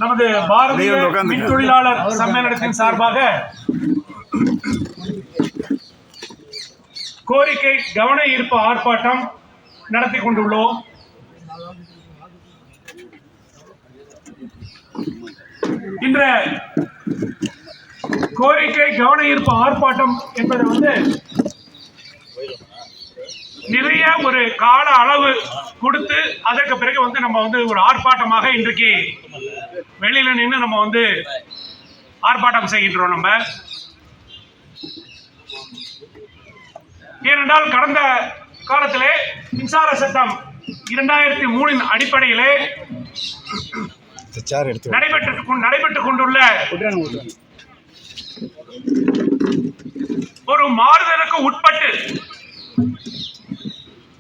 நமது பாரதிய மின் தொழிலாளர் சம்மேளனத்தின் சார்பாக கோரிக்கை கவன ஈர்ப்பு ஆர்ப்பாட்டம் நடத்தி கொண்டுள்ளோம். இந்த கோரிக்கை கவன ஈர்ப்பு ஆர்ப்பாட்டம் என்பது நிறைய ஒரு கால அளவு கொடுத்து அதற்கு பிறகு நம்ம ஒரு ஆர்ப்பாட்டமாக இன்றைக்கு வெளியில நின்று நம்ம ஆர்ப்பாட்டம் செய்கின்றோம். நம்ம ஏனென்றால் கடந்த காலத்திலே மின்சார சட்டம் 2003 அடிப்படையிலே நடைபெற்றுக் கொண்டுள்ள ஒரு மாறுதலுக்கு உட்பட்டு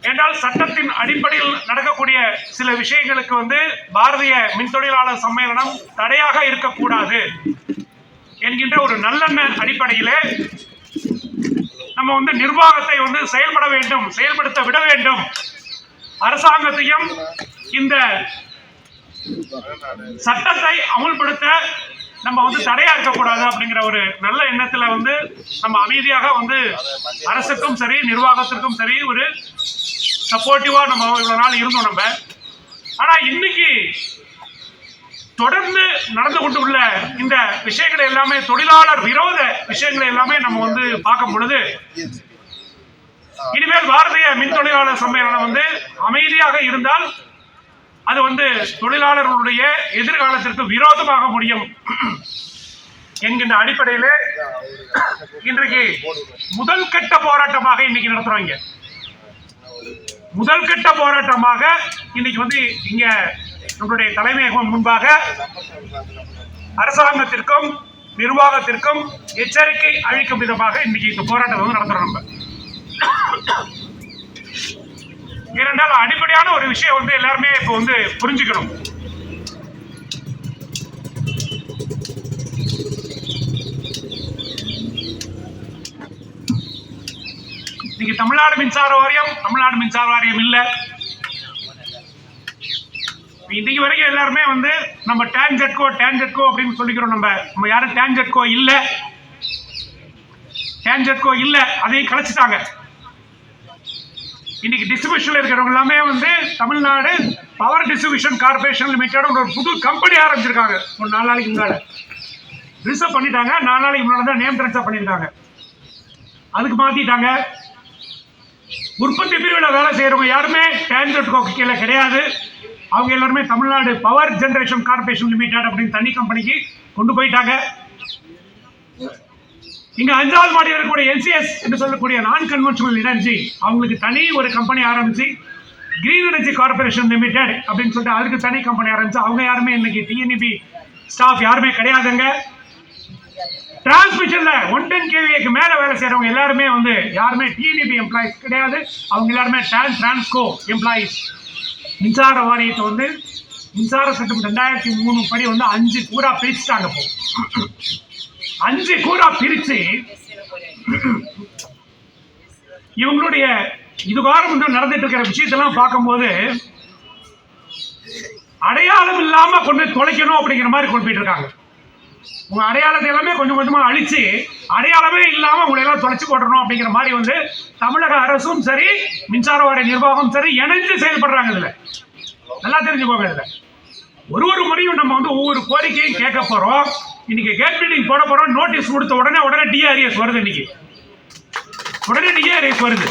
என்றால் சட்டத்தின் அடிப்படையில் நடக்கக்கூடிய சில விஷயங்களுக்கு பாரதிய மின் தொழிலாளர் சம்மேளனம் தடையாக இருக்கக்கூடாது என்கின்ற ஒரு நல்லெண்ண அடிப்படையிலே நம்ம நிர்வாகத்தை செயல்படுத்த விட வேண்டும், அரசாங்கத்தையும் இந்த சட்டத்தை அமுல்படுத்த நம்ம தடையா இருக்கக்கூடாது அப்படிங்கிற ஒரு நல்ல எண்ணத்துல நம்ம அமைதியாக அரசுக்கும் சரி நிர்வாகத்திற்கும் சரி ஒரு சப்போர்ட்டிவா நம்ம இவ்வளவு நாள் இருந்தோம். நம்ம ஆனா இன்னைக்கு தொடர்ந்து நடந்து கொண்டு உள்ள இந்த விஷயங்களை எல்லாமே தொழிலாளர் விரோத விஷயங்களை எல்லாமே நம்ம பார்க்கும் பொழுது இனிமேல் பாரதிய மின் தொழிலாளர் சம்மேளனம் அமைதியாக இருந்தால் அது தொழிலாளர்களுடைய எதிர்காலத்திற்கு விரோதமாக முடியும் என்கின்ற அடிப்படையிலே இன்றைக்கு முதல் கட்ட போராட்டமாக இன்னைக்கு நடத்துறாங்க. முதல் கட்ட போராட்டமாக இன்னைக்கு இங்க நம்முடைய தலைமையகம் முன்பாக அரசாங்கத்திற்கும் நிர்வாகத்திற்கும் எச்சரிக்கை அளிக்கும் விதமாக இன்னைக்கு இந்த போராட்டம் நடத்துறோம். நம்ம ஏனென்றால் அடிப்படையான ஒரு விஷயம் எல்லாருமே இப்போ புரிஞ்சுக்கணும். இன்னைக்கு தமிழ்நாடு மின்சார வாரியம் இல்ல. இன்னைக்கு வரைக்கும் எல்லாருமே நம்ம டான்ஜெட்கோ அப்படின்னு சொல்லிக்கிறோம். நம்ம யாரும் டான்ஜெட்கோ இல்ல, அதையும் கலைச்சிட்டாங்க. இன்னைக்கு டிஸ்ட்ரிபியூஷன்ல இருக்கிறவங்க எல்லாமே Tamil Nadu power distribution corporation limited ஒரு புது கம்பெனி ஆரம்பிச்சிருக்காங்க. ஒரு 4 நாளைக்கு முன்னாடி ரிசர்வ் பண்ணிட்டாங்க. 4 நாளைக்கு முன்னாடி தான் நேம் ட்ரான்ஸ்ஃபர் பண்ணியிருக்காங்க. அதுக்கு மாத்திட்டாங்க. உற்பத்தி பிரிவில் வேலை செய்யறவங்க யாருமே டான்ஜெட்கோ கீழே கிடையாது. அவங்க எல்லாருமே Tamil Nadu power generation corporation limited அப்படின்னு தனி கம்பெனிக்கு கொண்டு போயிட்டாங்க. இங்க 5வது மாடியில் இருக்கக்கூடிய NCS என்று சொல்லக்கூடிய நான் கன்வென்ஷனல் எனர்ஜி அவங்களுக்கு தனி ஒரு கம்பெனி ஆரம்பிச்சு கிரீன் எனர்ஜி கார்பரேஷன் லிமிடெட் அப்படின்னு சொல்லிட்டு அதுக்கு தனி கம்பெனி ஆரம்பிச்சு அவங்க யாருமே இன்னைக்கு TNEB ஸ்டாஃப் யாருமே கிடையாதுங்க. டிரான்ஸ்மிஷன்ல 110 kVக்கு மேல வேலை செய்யறவங்க எல்லாருமே யாருமே TNEB எம்ப்ளாயிஸ் கிடையாது. அவங்க எல்லாருமே டிரான்ஸ்கோ எம்ப்ளாயிஸ். மின்சார வாரியத்தை மின்சார சட்டம் 2003 படி 5 கூறா பிரிச்சுட்டாங்க. 5 கூறா பிரிச்சு இவங்களுடைய இதுகாரம் நடந்துட்டு இருக்கிற விஷயத்தெல்லாம் பார்க்கும்போது அடையாளம் இல்லாம கொண்டு தொலைக்கணும் அப்படிங்கிற மாதிரி கொண்டு போயிட்டு இருக்காங்க. உங்க அடையாளத்தை எல்லாமே கொஞ்சம் கொஞ்சமா அழிச்சு அடையாளமே இல்லாம உங்களை எல்லாம் தொலைச்சு போடணும் அப்படிங்கிற மாதிரி தமிழக அரசும் சரி மின்சார வாரிய நிர்வாகம் சரி இணைந்து செயல்படுறாங்க. இதுல நல்லா தெரிஞ்சுக்கோங்க. இதுல ஒரு முறையும் நம்ம ஒவ்வொரு கோரிக்கையும் கேட்க போறோம். இன்னைக்கு கேட் மீட்டிங் போட போறோம். நோட்டீஸ் கொடுத்த உடனே DRS வருது. இன்னைக்கு உடனே DRS வருது.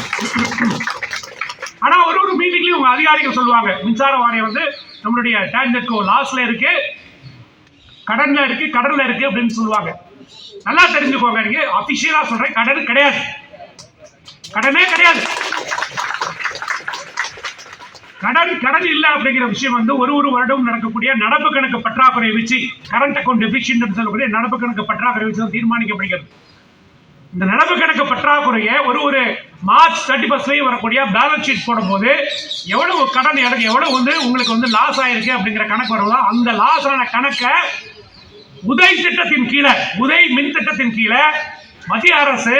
ஆனா ஒரு மீட்டிங்லயும் உங்க அதிகாரிகள் சொல்லுவாங்க மின்சார வாரியம் நம்மளுடைய டான்ஜெட்கோ லாஸ்ல இருக்கு, கடன்ல இருக்கு அப்படின்னு சொல்லுவாங்க. நல்லா தெரிஞ்சுக்கோங்க. நீங்க அபிஷியலா சொல்றேன், கடனே கிடையாது. கடன் இல்ல அப்படிங்கிற விஷயம் ஒரு வருடம் நடக்கக்கூடிய நடப்பு கணக்கு பற்றாக்குறை வச்சு கரண்ட் அக்கௌண்ட் டெபிசிட் சொல்லக்கூடிய நடப்பு கணக்கு பற்றாக்குறை வச்சு தீர்மானிக்கப்படுகிறது. இந்த நடப்பு கணக்கு பற்றாக்குறையை ஒரு மார்ச் 31 வரக்கூடிய பேலன்ஸ் ஷீட் போடும்போது எவ்வளவு கடன் எவ்வளவு உங்களுக்கு லாஸ் ஆயிருக்கு அப்படிங்கிற கணக்கு வருதோ அந்த லாஸ் ஆன கணக்கை உதய் திட்டத்தின் கீழே உதய் மின் திட்டத்தின் கீழே மத்திய அரசு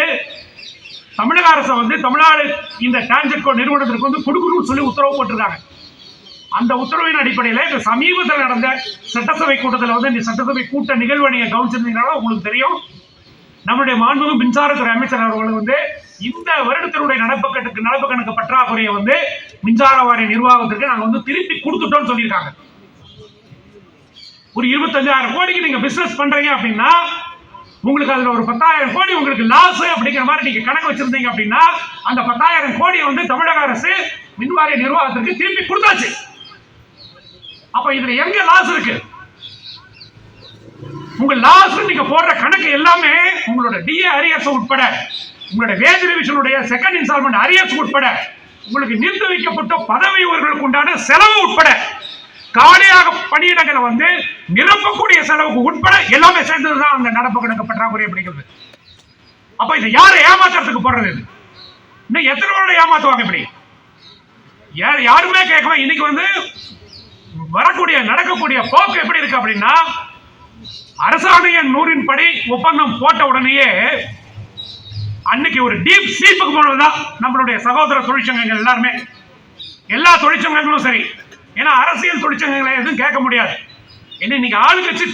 தமிழக அரசு தமிழ்நாடு இந்த டான்ஜெட்கோ நிறுவனத்திற்கு கொடுக்கணும்னு சொல்லி உத்தரவு போட்டிருக்காங்க. அந்த உத்தரவின் அடிப்படையில் இந்த சமீபத்தில் நடந்த சட்டசபை கூட்டத்தில் வந்து இந்த சட்டசபை கூட்ட நிகழ்வை நீங்க கவனிச்சிருந்தீங்கன்னா உங்களுக்கு தெரியும். நம்முடைய மாண்புமிகு மின்சாரத்துறை அமைச்சர் அவர்கள் வந்து இந்த வருடத்தினுடைய நடப்பு கணக்கு பற்றாக்குறையை வந்து மின்சார வாரிய நிர்வாகத்திற்கு நாங்கள் வந்து திருப்பி கொடுத்துட்டோம்னு சொல்லியிருக்காங்க. ஒரு 25,000 கோடிக்கு நீங்க பிசினஸ் பண்றீங்க அப்படின்னா உங்களுக்கு அதுல ஒரு 10,000 கோடி உங்களுக்கு லாஸ் அப்படிங்கிற மாதிரி நீங்க கணக்கு வச்சிருந்தீங்க அப்படின்னா அந்த 10,000 கோடி வந்து தமிழக அரசு மின்வாரிய நிர்வாகத்திற்கு திருப்பி கொடுத்தாச்சு. அப்ப இதுல எங்க லாஸ் இருக்கு? உங்க லாஸ் நீங்க போடுற கணக்கு எல்லாமே உங்களோட டிஏ அரியர்ஸ் உட்பட, உங்களுடைய வேஜ் ரிவிஷனுடைய செகண்ட் இன்ஸ்டால்மெண்ட் அரியர்ஸ் உட்பட, உங்களுக்கு நிறுத்தி வைக்கப்பட்ட பதவி உயர்வுகளுக்கு உண்டான செலவு உட்பட, காலியாக பணியிடங்களை வந்து நிரப்பக்கூடிய செலவுக்கு உட்பட எல்லாமே சேர்ந்ததுதான் அந்த நடப்பு கணக்கு பற்றாக்குறை அப்படிங்கிறது. அப்ப இதை யாரை ஏமாத்துறதுக்கு போடுறது? இன்னும் எத்தனை வருடம் ஏமாத்துவாங்க? இப்படி யாருமே கேட்கல. இன்னைக்கு வந்து வரக்கூடிய நடக்கக்கூடிய போக்கு எப்படி இருக்கு அப்படின்னா, அரசாணைய 100 படி ஒப்பந்தம் போட்ட உடனேயே அன்னைக்கு ஒரு டீப் ஸ்லீப்புக்கு போனதுதான் நம்மளுடைய சகோதர தொழிற்சங்கங்கள் எல்லாருமே. எல்லா தொழிற்சங்கங்களும் சரி, ஏன்னா அரசியல் தொழிற்சங்கங்களை எதுவும் கேட்க முடியாது. ஏன்னா இன்னைக்கு ஆளுங்கட்சி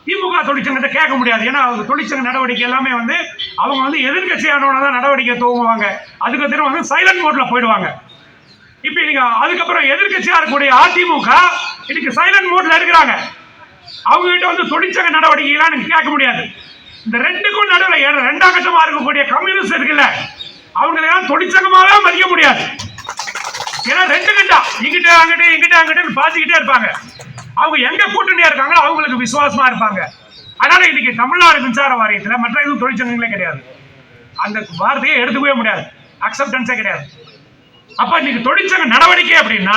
திமுக தொழிற்சங்கத்தை கேட்க முடியாது. ஏன்னா அவங்க தொழிற்சங்க நடவடிக்கை எல்லாமே வந்து அவங்க வந்து எதிர்கட்சியானவன தான் நடவடிக்கை துவங்குவாங்க. அதுக்கு திரும்ப வந்து சைலண்ட் மோட்ல போயிடுவாங்க. இப்ப இன்னைக்கு அதுக்கப்புறம் எதிர்கட்சியா இருக்கக்கூடிய அதிமுக இன்னைக்கு சைலண்ட் மோட்ல இருக்கிறாங்க. அவங்க கிட்ட வந்து தொழிற்சங்க நடவடிக்கைலாம் நீங்க கேட்க முடியாது. இந்த ரெண்டுக்கும் நடுவில் ரெண்டாம் கட்டமா இருக்கக்கூடிய கம்யூனிஸ்ட் இருக்குல்ல, அவங்களெல்லாம் தொழிற்சங்கமாவே மதிக்க முடியாது. ஏன்னா ரெண்டு கட்டா இங்கிட்ட அங்கிட்ட பாத்துக்கிட்டே இருப்பாங்க. அவங்க எங்க கூட்டணியா இருக்காங்களோ அவங்களுக்கு விசுவாசமா இருப்பாங்க. அதனால இன்னைக்கு தமிழ்நாடு மின்சார வாரியத்தில் மற்ற எதுவும் தொழிற்சங்கங்களே கிடையாது. அந்த வார்த்தையை எடுத்துக்கவே முடியாது, அக்செப்டன்ஸே கிடையாது. அப்ப இன்னைக்கு தொழிற்சங்க நடவடிக்கை அப்படின்னா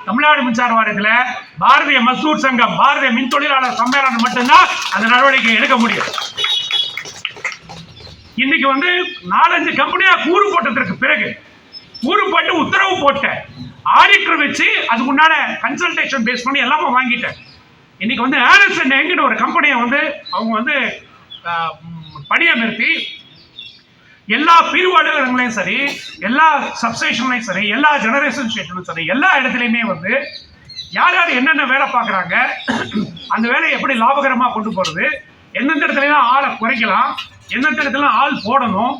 தமிழ்நாடு மின்சார வாரியத்தில் பாரதிய மஸ்தூர் சங்கம், பாரதிய மின் தொழிலாளர் சம்மேளனம் மட்டும்தான் அந்த நடவடிக்கை எடுக்க முடியும். இன்னைக்கு வந்து 4-5 கம்பெனியா கூறு போட்டதற்கு பிறகு கூறு போட்டு உத்தரவு போட்ட ஆடிட்டர் வச்சு அதுக்கு உண்டான கன்சல்டேஷன் பேஸ் பண்ணி எல்லாமே வாங்கிட்டேன். இன்னைக்கு வந்து ஏர்னஸ்ட் அண்ட் யங்னு ஒரு கம்பெனியை வந்து அவங்க வந்து பணியமர்த்தி எல்லா பிரிவு அலுவலகங்களையும் சரி, எல்லா சப்ஸ்டேஷன்லையும் சரி, எல்லா ஜெனரேஷன் ஸ்டேஷனும் சரி, எல்லா இடத்துலையுமே வந்து யார் யார் என்னென்ன வேலை பார்க்குறாங்க, அந்த வேலையை எப்படி லாபகரமாக கொண்டு போகிறது, எந்தெந்த இடத்துலாம் ஆளை குறைக்கலாம், எந்தெந்த இடத்துல ஆள் போடணும்,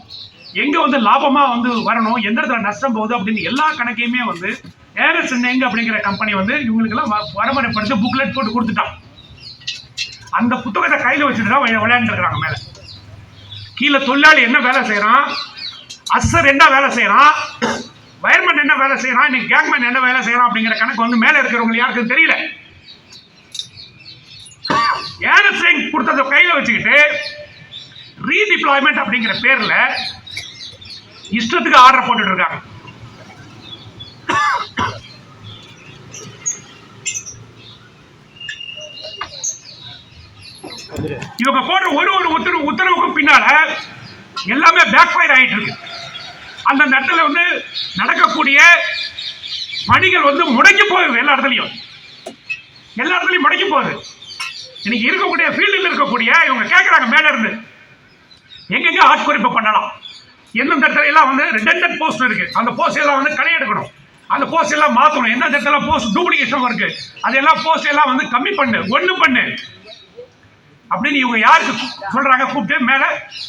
எங்கே வந்து லாபமாக வந்து வரணும், எந்த இடத்துல நஷ்டம் போகுது அப்படின்னு எல்லா கணக்கையுமே வந்து ஏர்னஸ்ட் அண்ட் யங் அப்படிங்கிற கம்பெனி வந்து இவங்களுக்கெல்லாம் வரமுறைப்படுத்தி புக்லெட் போட்டு கொடுத்துட்டான். அந்த புத்தகத்தை கையில் வச்சுட்டு தான் விளையாண்டுருக்காங்க. மேலே கீழே தொழிலாளி என்ன வேலை செய்யறான், அசர் என்ன வேலை செய்யறான், வயர்மேன் என்ன வேலை செய்யறான், இன்னைக்கு கேங்மேன் என்ன வேலை செய்யறான் அப்படிங்கிற கணக்கு வந்து மேல இருக்கிறவங்க யாருக்கும் தெரியல. ஏர்னஸ்ட் யங் கொடுத்தத கையில வச்சுக்கிட்டு ரீடிப்ளாய்மெண்ட் அப்படிங்கிற பேர்ல இஷ்டத்துக்கு ஆர்டர் போட்டுட்டு இருக்காங்க. இவங்க போடுற ஒரு உத்தரவுக்கும் பின்னால எல்லாமே பேக் ஃபயர் ஆயிட்டு இருக்கு. அந்த இடத்துல வந்து நடக்கக்கூடிய பணிகள் வந்து முடங்கி போகுது. எல்லா இடத்துலையும் முடங்கி போகுது. இன்னைக்கு இருக்கக்கூடிய ஃபீல்டில் இருக்கக்கூடிய இவங்க கேட்கறாங்க மேல இருந்து எங்கெங்க ஆட்குறிப்பு பண்ணலாம், எந்தெந்த இடத்துல எல்லாம் வந்து ரிடண்டன்ட் போஸ்ட் இருக்கு, அந்த போஸ்ட் எல்லாம் வந்து களை எடுக்கணும், அந்த போஸ்ட் எல்லாம் மாற்றணும், எந்தெந்த இடத்துல போஸ்ட் டூப்ளிகேஷன் இருக்கு அதெல்லாம் போஸ்ட் எல்லாம் வந்து கம்மி பண்ணு, ஒன்று பண்ணு அப்படின்னு இவங்க யாருக்கு சொல்றாங்க? கூப்பிட்டு மேல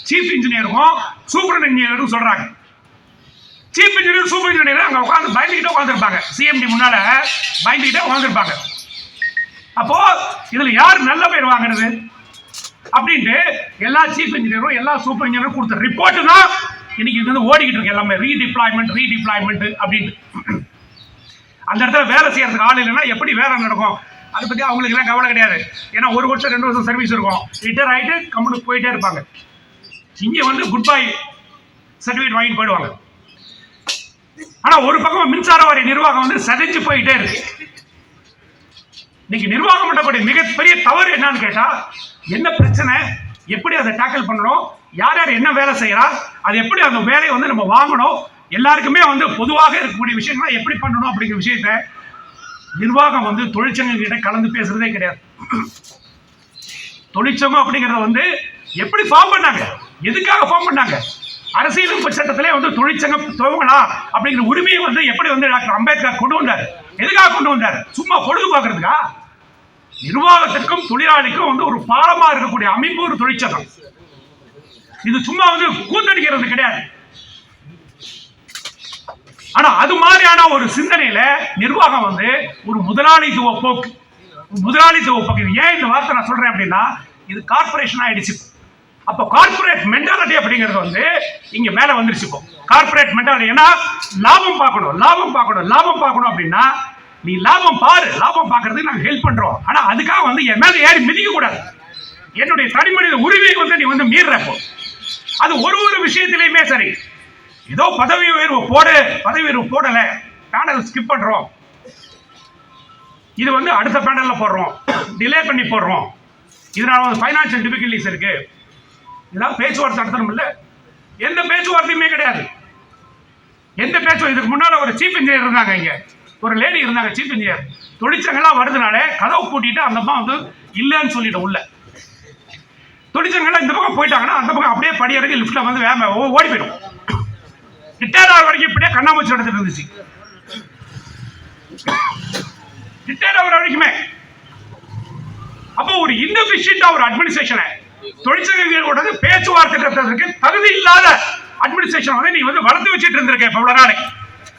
சீஃப் இன்ஜினியருக்கும் சூப்பர் இன்ஜினியருக்கும் சொல்றாங்க. சீஃப் இன்ஜினியர் சூப்பர் இன்ஜினியர் அங்க உட்காந்து பயந்துகிட்டே உட்காந்துருப்பாங்க, சிஎம்டி முன்னால பயந்துகிட்டே உட்காந்துருப்பாங்க. அப்போ இதுல யார் நல்ல பேர் வாங்குறது அப்படின்ட்டு எல்லா சீஃப் இன்ஜினியரும் எல்லா சூப்பர் இன்ஜினியரும் கொடுத்த ரிப்போர்ட் தான் இன்னைக்கு இது வந்து ஓடிக்கிட்டு இருக்கு. எல்லாமே ரீடிப்ளாய்மெண்ட் அப்படின்னு. அந்த இடத்துல வேலை செய்யறதுக்கு ஆள் இல்லைன்னா எப்படி வேலை நடக்கும்? அதை பத்தி அவங்களுக்கு எல்லாம் கவலை கிடையாது. ஏன்னா 1 வருஷம் 2 வருஷம் சர்வீஸ் இருக்கும், ரிட்டையர் ஆகிட்டு கம்பெனிக்கு போயிட்டே இருப்பாங்க. இங்கே வந்து குட் பை சர்டிஃபிகேட் வாங்கிட்டு போயிடுவாங்க. ஆனா ஒரு பக்கம் மின்சார வாரிய நிர்வாகம் வந்து சதைச்சு போயிட்டே இருக்கு. இன்னைக்கு நிர்வாகம் பண்ணக்கூடிய மிகப்பெரிய தவறு என்னன்னு கேட்டா, என்ன பிரச்சனை, எப்படி அதை டேக்கிள் பண்ணணும், யார் யார் என்ன வேலை செய்யறா, அது எப்படி அந்த வேலையை வந்து நம்ம வாங்கணும், எல்லாருக்குமே வந்து பொதுவாக இருக்கக்கூடிய விஷயங்களை எப்படி பண்ணணும் அப்படிங்கிற விஷயத்த நிர்வாகம் வந்து தொழிற்சங்கங்கிட்ட கலந்து பேசுறதே கிடையாது. தொழிற்சங்கம் அப்படிங்கறத வந்து எப்படி ஃபார்ம் பண்ணாங்க, எதுக்காக ஃபார்ம் பண்ணாங்க, அரசியலமைப்பு சட்டத்திலே வந்து தொழிற்சங்கம் துவங்கலாம் அப்படிங்கிற உரிமையை வந்து எப்படி வந்து டாக்டர் அம்பேத்கர் கொண்டு வந்தார். எதுக்காக கொண்டு வந்தாரு? சும்மா பொழுது பார்க்கறதுக்கா? நிர்வாகத்திற்கும் தொழிலாளிக்கும் வந்து ஒரு பாலமா இருக்கக்கூடிய அமைப்பு ஒரு தொழிற்சங்கம். இது சும்மா வந்து கூத்தடிக்கிறது கிடையாது. ஆனா அது மாதிரியான ஒரு சிந்தனையில நிர்வாகம் வந்து ஒரு முதலாளித்துவ போக்கு. ஏன் இந்த வார்த்தை நான் சொல்றேன் அப்படின்னா, இது கார்பரேஷன் ஆயிடுச்சு. அப்ப கார்பரேட் மென்டாலிட்டி அப்படிங்கிறது வந்து இங்க மேல வந்துருச்சு. இப்போ கார்பரேட் மென்டாலிட்டி, ஏன்னா லாபம் பார்க்கணும் அப்படின்னா நீ லாபம் பாரு, லாபம் பார்க்கறதுக்கு நாங்க ஹெல்ப் பண்றோம். ஆனா அதுக்காக வந்து என் மேல ஏறி மிதிக்க கூடாது. என்னுடைய தனிமனித உரிமையை வந்து நீ வந்து மீறப்போ அது ஒரு விஷயத்திலையுமே சரி. ஏதோ பதவி உயர்வு போடல, பேனல் ஸ்கிப் பண்றோம், இது வந்து அடுத்த பேனல்ல போடுறோம், டிலே பண்ணி போடுறோம், இதனால ஃபைனான்சியல் டிஃபிகல்டிஸ் இருக்கு, இதெல்லாம் பேச்சுவார்த்தை நடத்தணும். இல்ல, எந்த பேச்சுவார்த்தையுமே கிடையாது. இதுக்கு முன்னால ஒரு சீஃப் இன்ஜினியர் இருந்தாங்க, இங்க ஒரு லேடி இருந்தாங்க சீஃப் இன்ஜினியர். தொழிற்சங்கம்லாம் வருதுனாலே கதவு பூட்டிட்டு அந்த அம்மா வந்து இல்லைன்னு சொல்லிட்டு உள்ள தொழிற்சங்கம்லாம் இந்த பக்கம் போயிட்டாங்கன்னா அந்த பக்கம் அப்படியே படியறக்கு லிஃப்ட்ல வந்து வேம ஓடி போயிடும். ரிட்டையர் ஆகிற வரைக்கும் இப்படியே கண்ணாமூச்சி நடந்துட்டு இருந்துச்சு. ரிட்டையர் ஆகிற வரைக்குமே. அப்போ ஒரு இன்எஃபிஷியன்ட்டா ஒரு அட்மினிஸ்ட்ரேஷனை தொழிற்சங்கங்களோட பேச்சுவார்த்தை நடத்துறதுக்கு தகுதி இல்லாத அட்மினிஸ்ட்ரேஷன் வந்து நீ வந்து வளர்த்து வச்சுட்டு இருந்திருக்க இப்ப இவ்வளவு நாளைக்கு.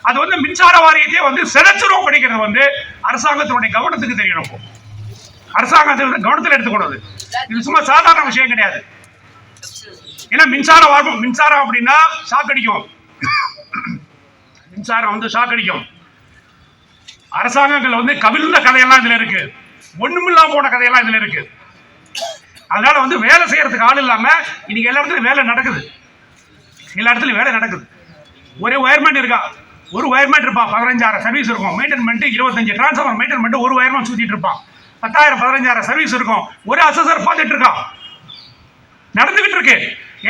அது வந்து மின்சார வாரியத்தையே வந்து செலக்சரும் படிக்கிறது வந்து அரசாங்கத்தினுடைய கவனத்துக்கு தெரியணும். அரசாங்கத்தில் கவனத்தில் எடுத்துக்கொண்டது இது சும்மா சாதாரண விஷயம் கிடையாது. ஏன்னா மின்சாரம் அப்படின்னா ஷாக் அடிக்கும். மின்சாரம் வந்து ஷாக் அடிக்கும். அரசாங்கங்கள் வந்து கவிழ்ந்த கதையெல்லாம் இதுல இருக்கு, ஒண்ணுமில்லாம போன கதையெல்லாம் இதுல இருக்கு. அதனால வந்து வேலை செய்யறதுக்கு ஆள் இல்லாம இன்னைக்கு எல்லா இடத்துலயும் வேலை நடக்குது. ஒரே வயர்மேன் இருக்கா, ஒரு வயர்மேன் இருப்பான், 15,000 சர்வீஸ் இருக்கும். மெயின்டெனன்மெண்ட் 25 டிரான்ஸ்ஃபார்மர் மெயின்டெனன்மெண்ட் ஒரு வயர்மேன் சுத்திட்டு இருப்பான். 10,000-15,000 சர்வீஸ் இருக்கும். ஒரு அசஸர் பார்த்துட்டு இருக்கான். நடந்துகிட்டு இருக்கு,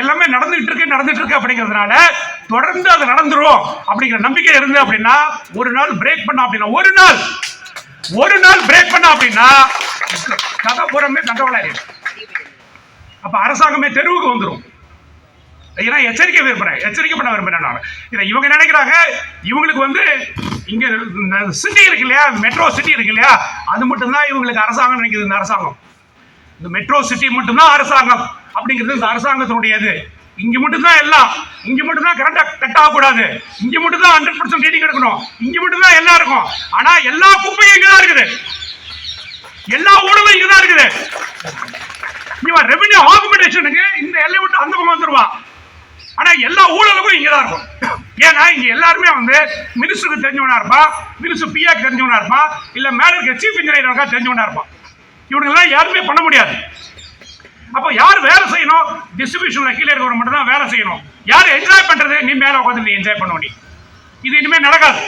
எல்லாமே நடந்துகிட்டு இருக்கு. அப்படிங்கிறதுனால தொடர்ந்து அது நடந்துரும் அப்படிங்கிற நம்பிக்கை இருந்து அப்படின்னா ஒரு நாள் பிரேக் பண்ண அப்படின்னா கதப்புறமே தண்டவளாரி. அப்ப அரசாங்கமே தெருவுக்கு வந்துடும். ஏன்னா எச்சரிக்கை பண்ண விரும்புறேன் நான். இவங்க நினைக்கிறாங்க இவங்களுக்கு வந்து இங்க சிட்டி இருக்கு இல்லையா, மெட்ரோ சிட்டி இருக்கு இல்லையா, அது மட்டும்தான் இவங்களுக்கு அரசாங்கம் நினைக்குது. இந்த மெட்ரோ சிட்டி மட்டும்தான் அரசாங்கம் அப்படிங்கிறது இந்த அரசாங்கத்தினுடையது. இங்க மட்டும்தான் எல்லாம், இங்க மட்டும்தான் கரண்டா கட் ஆகக்கூடாது, இங்க மட்டும்தான் 100% ரீடிங் எடுக்கணும், இங்க மட்டும்தான் எல்லாம் இருக்கும். ஆனா எல்லா குப்பையும் இங்கதான் இருக்குது, எல்லா ஊழலும் இங்கதான் இருக்குது. இவன் ரெவென்யூ ஆகுமெண்டேஷனுக்கு இந்த எல்லை விட்டு அந்த பக்கம் வந்துருவான். ஆனா எல்லா ஊழலுக்கும் இங்கதான் இருக்கும். ஏன்னா இங்க எல்லாருமே வந்து மினிஸ்டருக்கு தெரிஞ்சவனா இருப்பான், மினிஸ்டர் பிஆக்கு தெரிஞ்சவனா இருப்பான், இல்ல மேல இருக்க சீஃப் இன்ஜினியர் தெரிஞ்சவனா இருப்பான். இவனுங்கெல்லாம் யாருமே பண்ண முடியாது. அப்போ யார் வேலை செய்யணும்? டிஸ்ட்ரிபியூஷன்ல கீழே இருக்கிறவங்க மட்டும் தான் வேலை செய்யணும். யார் என்ஜாய் பண்றது? நீ மேல உட்காந்து நீ என்ஜாய் பண்ண. இது இனிமே நடக்காது.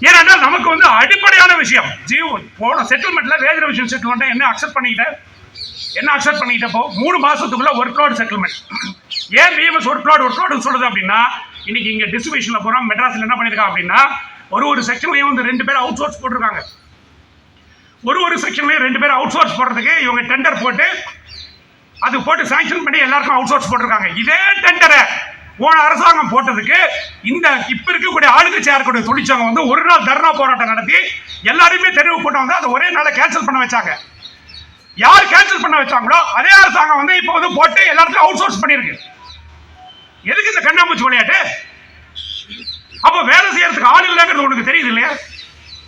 ஏன்னா நமக்கு வந்து அடிப்படையான விஷயம் போன செட்டில்மெண்ட்ல வேஜ் ரிவிஷன் செட்டில்மெண்ட் என்ன அக்செப்ட் பண்ணிட்டப்போ 3 மாசத்துக்குள்ள ஒர்க் லோட் செட்டில்மெண்ட். ஏன் பிஎம்எஸ் ஒர்க் லோட் சொல்றது அப்படின்னா, இன்னைக்கு இங்க டிஸ்ட்ரிபியூஷன்ல போறோம், மெட்ராஸ்ல என்ன பண்ணிருக்காங்க அப்படின்னா ஒரு செக்ஷன்லயும் வந்து 2 பேர் அவுட் சோர்ஸ் போட்டிருக்காங்க. ஒரு செக்ஷன்லயும் 2 பேர் அவுட் சோர்ஸ் போடுறதுக்கு இவங்க டெண்டர் போட்டு சாங்ஷன் பண்ணி எல்லாருக்கும் அவுட் சோர்ஸ் போட்டிருக்காங்க. இதே டெண்டரை போன அரசாங்கம் போட்டதுக்கு இந்த இப்ப இருக்கக்கூடிய ஆளுங்கட்சியா இருக்கக்கூடிய தொழிற்சங்கம் வந்து ஒரு நாள் தர்ணா போராட்டம் நடத்தி எல்லாருமே தெருவு போட்டு வந்து அதை ஒரே நாள கேன்சல் பண்ண வச்சாங்க. யார் கேன்சல் பண்ண வச்சாங்களோ அதே அரசாங்கம் வந்து இப்ப வந்து போட்டு எல்லாத்தையும் அவுட் சோர்ஸ் பண்ணிருக்கு. எதுக்கு இந்த கண்ணாமூச்சி விளையாட்டு? அப்ப வேலை செய்யறதுக்கு ஆள் இல்லைங்கிறது உனக்கு தெரியுது இல்லையா?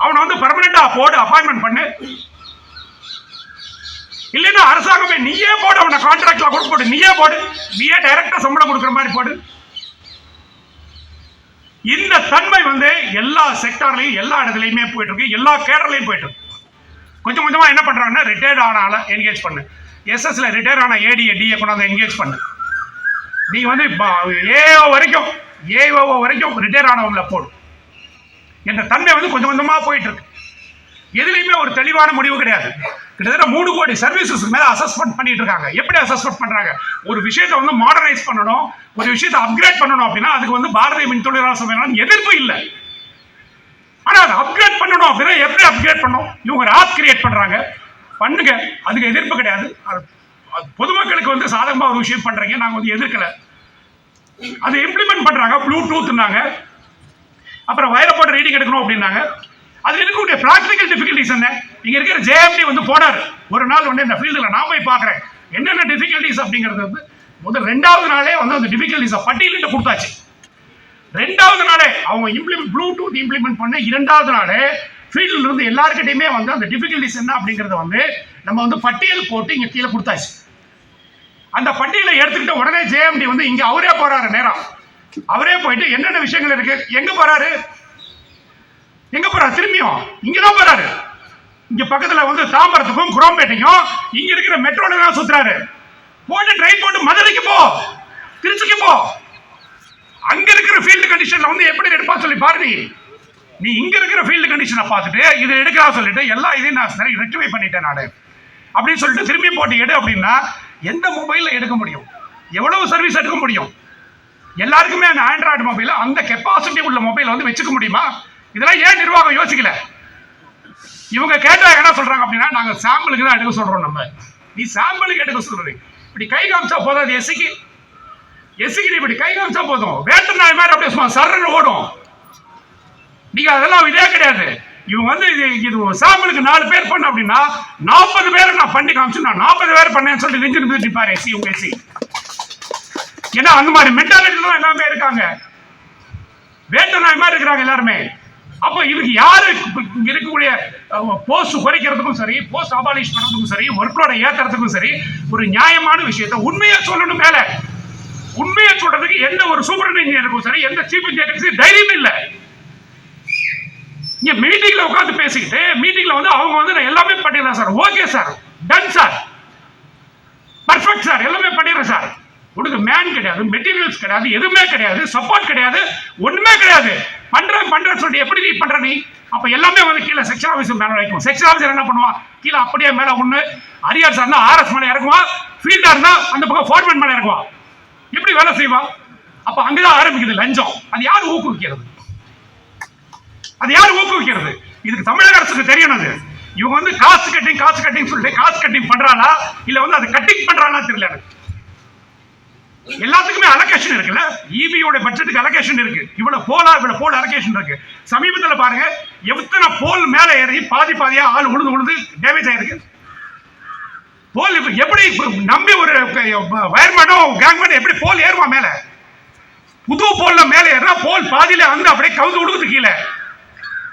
அவனை வந்து பெர்மனண்டா போடு, அப்பாயின்மெண்ட் பண்ணு. இல்லைன்னா அரசாங்கமே நீயே போடு, அவனை கான்ட்ராக்ட்ல கூட போடு, நீயே டைரக்டா சம்பளம் கொடுக்குற மாதிரி போடு. இந்த தன்மை வந்து எல்லா செக்டார்லயும் எல்லா இடத்துலயுமே போயிட்டு இருக்கு, எல்லா கேடர்லயும் போயிட்டு இருக்கு. கொஞ்சம் கொஞ்சமா என்ன பண்றாங்கன்னா ரிட்டையர்ட் ஆனால என்கேஜ் பண்ணு, எஸ்எஸ்ல ரிட்டையர் ஆன ஏடிஏ டிஏ கொண்டாந்து என்கேஜ் பண்ணு. நீ வந்து ஏஓ வரைக்கும் ரிட்டையர் ஆனவங்களை போடு. என்ற தன்மை வந்து கொஞ்சம் கொஞ்சமா போயிட்டு இருக்கு. எதுலையுமே ஒரு தெளிவான முடிவு கிடையாது. கிட்டத்தட்ட 3 கோடி சர்வீசஸ் மேல அசஸ்மெண்ட் பண்ணிட்டு இருக்காங்க. எப்படி அசஸ்மெண்ட் பண்றாங்க? ஒரு விஷயத்தை வந்து மாடர்னைஸ் பண்ணணும், ஒரு விஷயத்தை அப்கிரேட் பண்ணணும் அப்படின்னா அதுக்கு வந்து பாரதிய மின் தொழிலாளர் சபையினால எதிர்ப்பு இல்லை. ஆனா அதை அப்கிரேட் பண்ணணும் அப்படின்னா எப்படி அப்கிரேட் பண்ணணும்? இவங்க ஆப் கிரியேட் பண்றாங்க, பண்ணுங்க, அதுக்கு எதிர்ப்பு கிடையாது. பொதுமக்களுக்கு வந்து சாதகமா ஒரு விஷயம் பண்றீங்க, நாங்க வந்து எதிர்க்கல. அதை இம்ப்ளிமெண்ட் பண்றாங்க. ப்ளூடூத்னாங்க, அப்புறம் வயரை போட்டு ரீடிங் எடுக்கணும் அப்படின்னாங்க. அது இருக்கக்கூடிய பிராக்டிக்கல் டிஃபிகல்டிஸ் என்ன? இங்க இருக்கிற ஜேஎம்டி வந்து போனார் ஒரு நாள் வந்து இந்த ஃபீல்டில் நான் போய் பார்க்குறேன் என்னென்ன டிஃபிகல்டிஸ் அப்படிங்கிறது வந்து முதல் 2வது நாளே வந்து அந்த டிஃபிகல்டிஸை பட்டியலிட்டு கொடுத்தாச்சு. 2வது நாளே அவங்க ப்ளூடூத் இம்ப்ளிமெண்ட் பண்ண 2வது நாளே ஃபீல்டில் இருந்து எல்லாருக்கிட்டையுமே வந்து அந்த டிஃபிகல்டிஸ் என்ன அப்படிங்கிறத வந்து நம்ம வந்து பட்டியல் போட்டு இங்கே கீழே கொடுத்தாச்சு. அந்த பட்டியலை எடுத்துக்கிட்ட உடனே ஜேஎம்டி வந்து இங்கே அவரே போறாரு, நேரம் அவரே போயிட்டு என்னென்ன விஷயங்கள் இருக்கு, எங்க போறாரு திரும்பியும் இங்கதான் போறாரு. இங்க பக்கத்துல வந்து தாம்பரத்துக்கும் குரோம்பேட்டைக்கும் இங்க இருக்கிற மெட்ரோல தான் சுத்துறாரு. போட்டு ட்ரெயின் போட்டு மதுரைக்கு போ, திருச்சிக்கு போ, அங்க இருக்கிற ஃபீல்டு கண்டிஷன்ல வந்து எப்படி எடுப்பா சொல்லி பாரு. நீ இங்க இருக்கிற ஃபீல்டு கண்டிஷனை பார்த்துட்டு இதை எடுக்கிறா சொல்லிட்டு எல்லா இதையும் நான் சரி ரெக்டிஃபை பண்ணிட்டேன் நானு அப்படின்னு சொல்லிட்டு திரும்பி போட்டு எடு அப்படின்னா எந்த மொபைல்ல எடுக்க முடியும், எவ்வளவு சர்வீஸ் எடுக்க முடியும்? எல்லாருக்குமே அந்த ஆண்ட்ராய்டு மொபைல் அந்த கெப்பாசிட்டி உள்ள மொபைல் வந்து வச்சுக்க முடியுமா? இதெல்லாம் ஏன் நிர்வாகம் யோசிக்கல? இவங்க கேட்டா என்ன சொல்றாங்க அப்படின்னா நாங்க சாம்பிளுக்கு தான் எடுக்க சொல்றோம். நம்ம நீ சாம்பிளுக்கு எடுக்க சொல்றது இப்படி கை காமிச்சா போதும். அது எஸ்சிக்கு நீ இப்படி கை காமிச்சா போதும், வேட்ட நாய் மாதிரி அப்படியே சும்மா சரன்னு ஓடும். நீங்க அதெல்லாம் இதே கிடையாது. இவங்க வந்து இது சாம்பிளுக்கு 4 பேர் பண்ண அப்படின்னா 40 பேரை நான் பண்ணி காமிச்சு நான் 40 பேர் பண்ணேன்னு சொல்லிட்டு நெஞ்சு நிறுத்திப்பாரு எஸ்சி. உங்க எஸ்சி ஏன்னா அந்த மாதிரி மென்டாலிட்டி தான் எல்லாமே இருக்காங்க, வேட்ட நாய் மாதிரி இருக்கிறாங்க எல்லாருமே. அப்போ இதுக்கு யாரு இங்க இருக்கக்கூடிய போஸ்ட் குறைக்கிறதுக்கும் சரி, போஸ்ட் அபாலிஷ் பண்றதுக்கும் சரி, ஒர்க்லோட ஏத்துறதுக்கும் சரி ஒரு நியாயமான விஷயத்தை உண்மையா சொல்லணும். மேல உண்மையை சொல்றதுக்கு எந்த ஒரு சூப்பர் இன்ஜினியருக்கும் சரி, எந்த சீஃப் இன்ஜினியருக்கும் சரி தைரியம் இல்லை. இங்க மீட்டிங்ல உட்காந்து பேசிக்கிட்டு மீட்டிங்ல வந்து அவங்க வந்து நான் எல்லாமே பண்ணிடலாம் sir, okay sir, ton sir, perfect sir, எல்லாமே பண்ணிடுறேன் சார். உனக்கு மேன் கிடையாது, மெட்டீரியல்ஸ் கிடையாது, எதுவுமே கிடையாது, சப்போர்ட் கிடையாது, ஒண்ணுமே கிடையாது. பண்றேன்னு சொல்லி எப்படி நீ பண்ற நீ? அப்ப எல்லாமே வந்து கீழே செக்ஷன் ஆஃபீஸர் மேல வைக்கும். செக்ஷன் ஆஃபீஸர் என்ன பண்ணுவான்? கீழே அப்படியே மேல ஒண்ணு அரியார் சார்னா ஆர்எஸ் மேல இறங்குவான், ஃபீல்டா இருந்தா அந்த பக்கம் ஃபோர்மேன் மேல இறங்குவான். எப்படி வேலை செய்வான்? அப்ப அங்கதான் ஆரம்பிக்குது லஞ்சம். அது யாரு ஊக்குவிக்கிறது? இதுக்கு தமிழக அரசுக்கு தெரியணும். அது இவங்க வந்து காஸ்ட் கட்டிங் சொல்லிட்டு காஸ்ட் கட்டிங் பண்றாளா இல்ல வந்து அது கட்டிங் பண்றாளா தெரியல எனக்கு. எல்லாத்துக்குமே அலோகேஷன் இருக்குல்ல, இபியோட பட்ஜெட்டுக்கு அலோகேஷன் இருக்கு. இவ்வளவு போல் அலோகேஷன் இருக்கு. சமீபத்தில் பாருங்க எத்தனை போல் மேல ஏறி பாதியா ஆள் உழுந்து டேமேஜ் ஆயிருக்கு. போல் எப்படி நம்பி ஒரு வயர்மேனோ கேங்மேனோ எப்படி போல் ஏறுமா மேல? புது போல்ல மேல ஏறினா போல் பாதியில வந்து அப்படியே கவுந்து விடுக்குது கீழே.